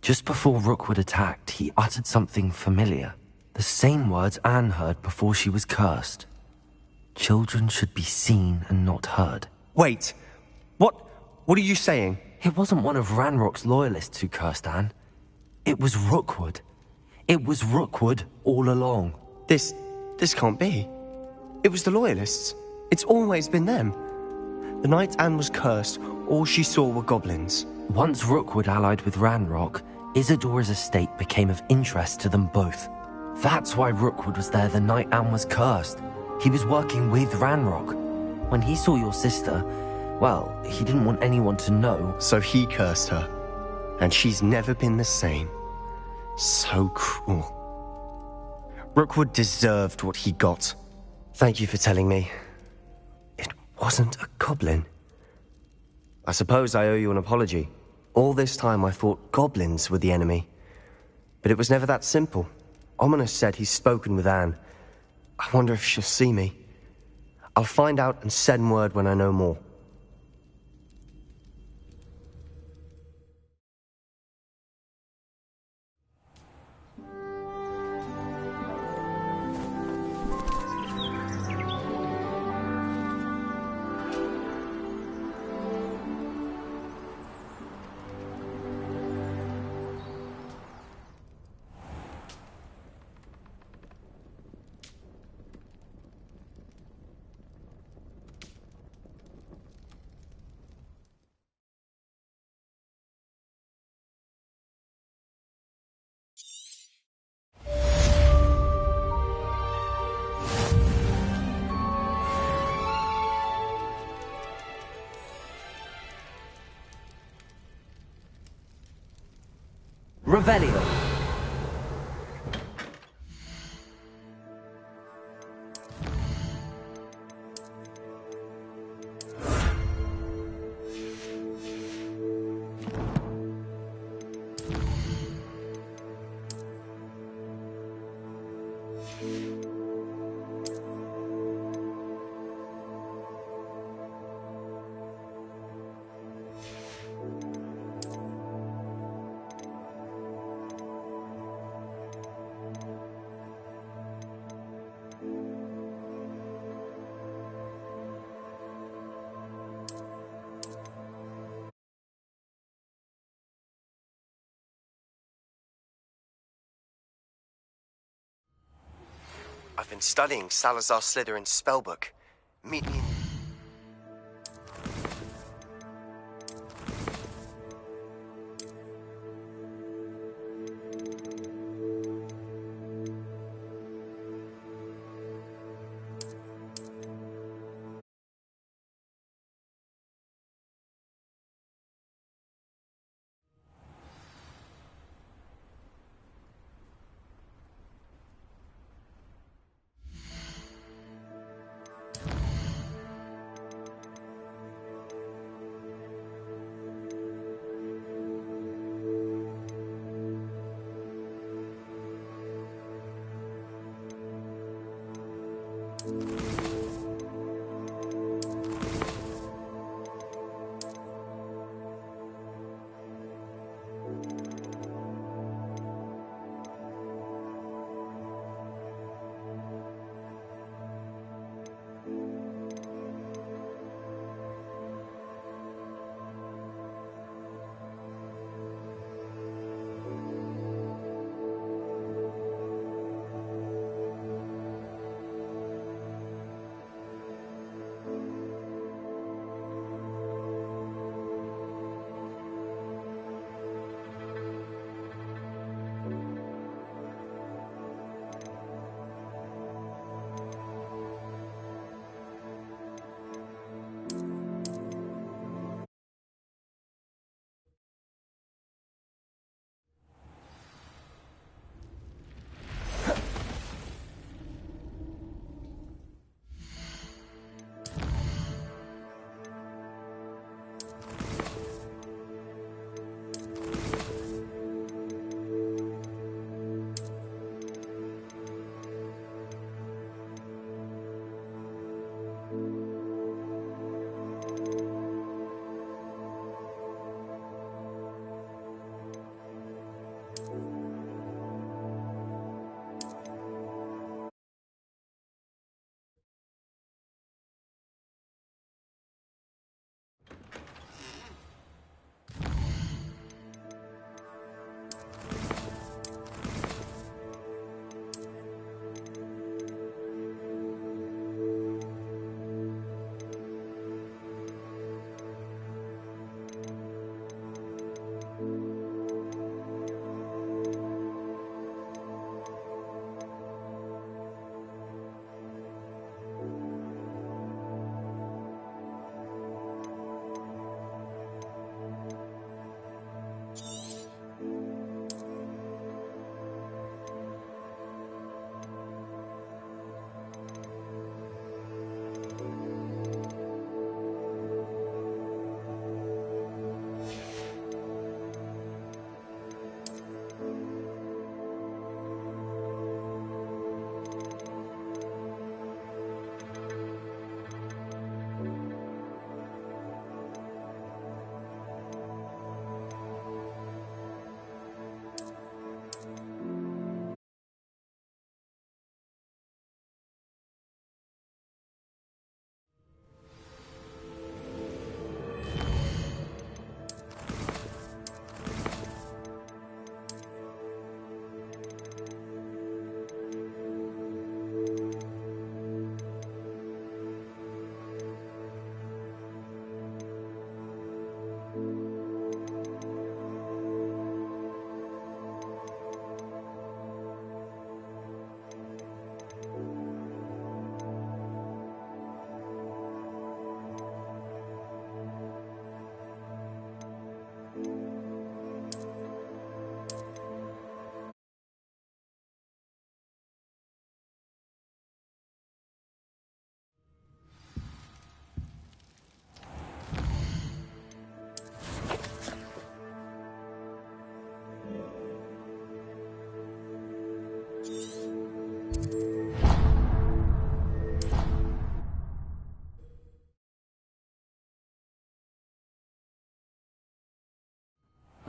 Just before Rookwood attacked, he uttered something familiar. The same words Anne heard before she was cursed. Children should be seen and not heard.
Wait, what are you saying?
It wasn't one of Ranrock's loyalists who cursed Anne. It was Rookwood. It was Rookwood all along.
This can't be. It was the Loyalists. It's always been them. The night Anne was cursed, all she saw were goblins.
Once Rookwood allied with Ranrock, Isadora's estate became of interest to them both. That's why Rookwood was there the night Anne was cursed. He was working with Ranrock. When he saw your sister, well, he didn't want anyone to know.
So he cursed her. And she's never been the same. So cruel. Rookwood deserved what he got. Thank you for telling me. It wasn't a goblin. I suppose I owe you an apology. All this time I thought goblins were the enemy. But it was never that simple. Ominous said he's spoken with Anne. I wonder if she'll see me. I'll find out and send word when I know more.
Revelio.
I've been studying Salazar Slytherin's spellbook. Meet me in...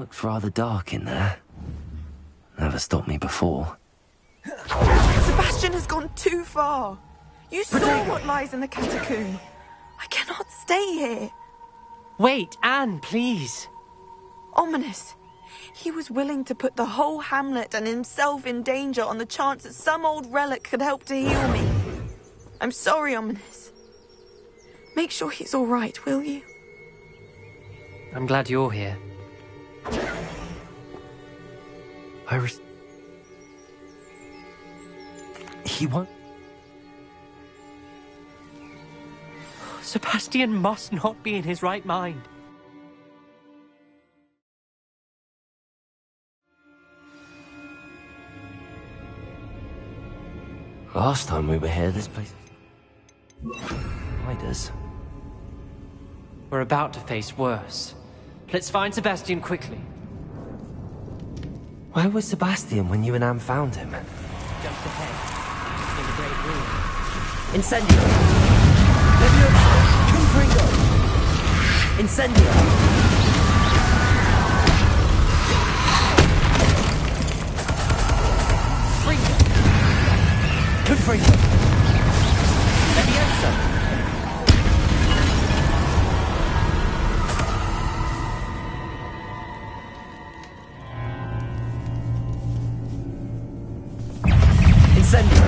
Looks rather dark in there. Never stopped me before.
Sebastian has gone too far. You saw what lies in the catacomb. I cannot stay here.
Wait, Anne, please.
Ominous. He was willing to put the whole hamlet and himself in danger on the chance that some old relic could help to heal me. I'm sorry, Ominous. Make sure he's all right, will you?
I'm glad you're here.
He won't...
Sebastian must not be in his right mind.
Last time we were here, this place... Spiders.
We're about to face worse. Let's find Sebastian quickly.
Where was Sebastian when you and Anne found him?
Just ahead. In the great room.
Incendio! Confringo! Incendio! Confringo! Leviosa! Incendio!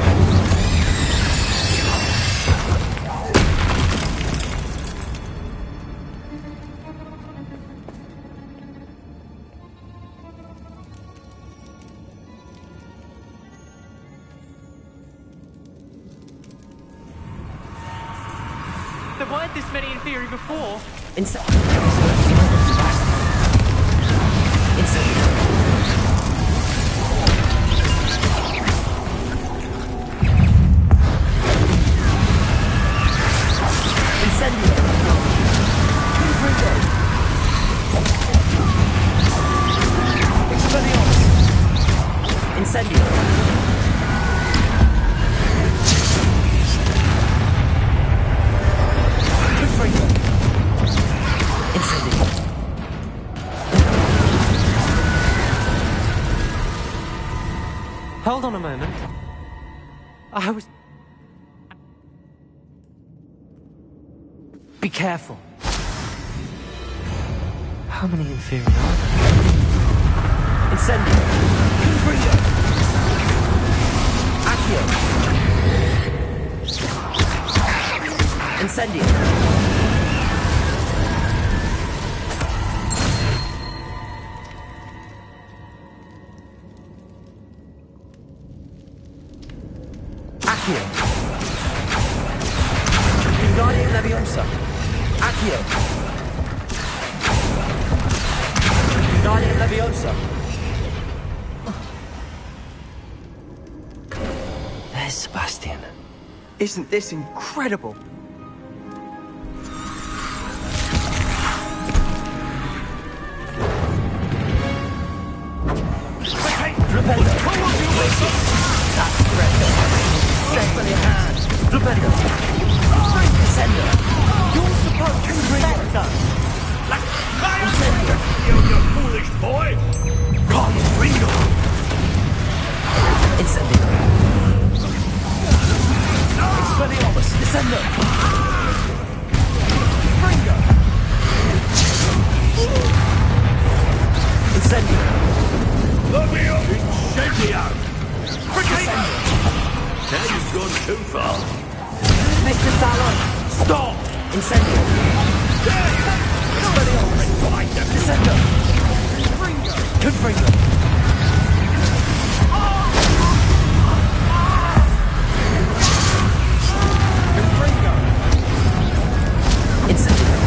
There weren't this many in theory before.
Incendio! Incendio!
Hold on a moment. I was... Be careful.
How many inferior are there? Incendio! Confringo! Accio! Incendio! Accio! Wingardium Leviosa! Accio! Wingardium Leviosa! There's Sebastian.
Isn't this incredible?
You foolish boy! Confringo!
Incendio! Expelliarmus! Descendo! Confringo! Incendio!
Levio! Incendio! Now you've gone too far.
Mr. Talon! Stop! Incendio! Expelliarmus! Descendo! Confringo! Incendio!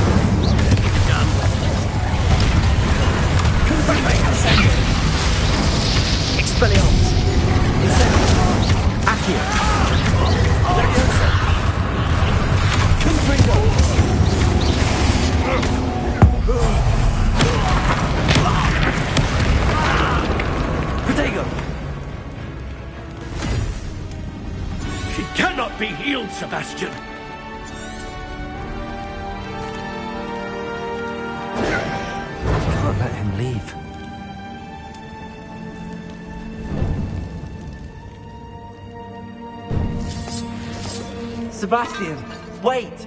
Confringo! Expelliarmus! Incendio! Accio! Leviosa! Confringo! Protego!
She cannot be healed, Sebastian!
Can't let him leave. Sebastian, wait!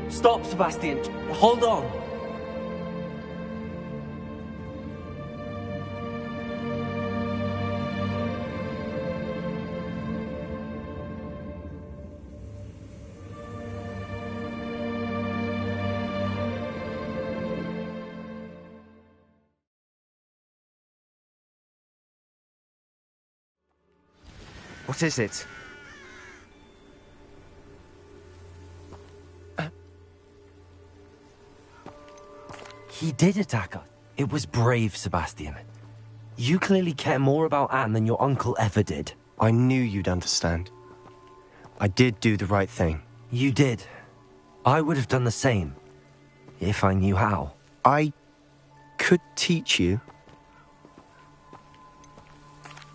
Stop, Sebastian. Hold on.
What is it?
He did attack her. It was brave, Sebastian. You clearly care more about Anne than your uncle ever did.
I knew you'd understand. I did do the right thing.
You did. I would have done the same, if I knew how.
I could teach you.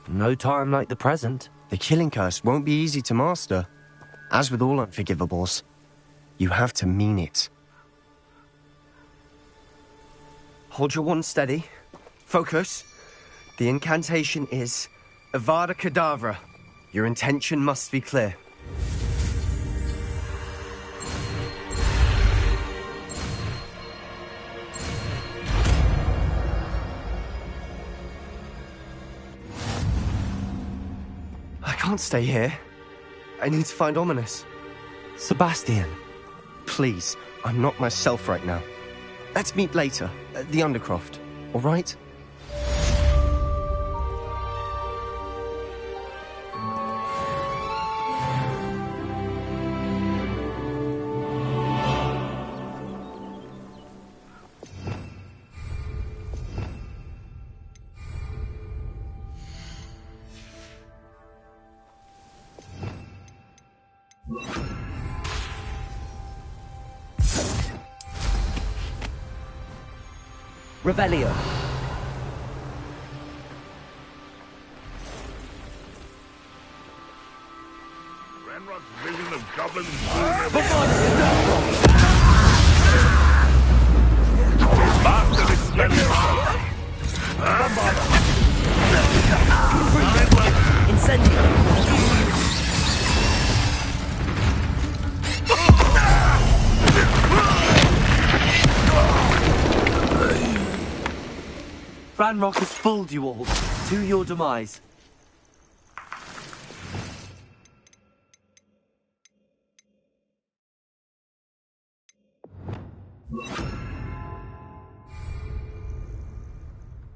No time like the present.
The killing curse won't be easy to master. As with all unforgivables, you have to mean it. Hold your wand steady. Focus. The incantation is Avada Kedavra. Your intention must be clear. I can't stay here. I need to find Ominous.
Sebastian.
Please, I'm not myself right now. Let's meet later, at the Undercroft, all right?
Revelio.
Ranrock's vision of goblins master experiment.
Incendio. Ranrock has fooled you all, to your demise.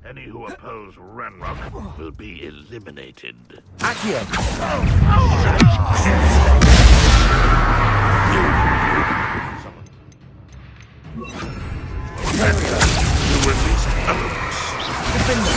Any who oppose Ranrock will be eliminated.
Accio!
To release evidence.
Defender!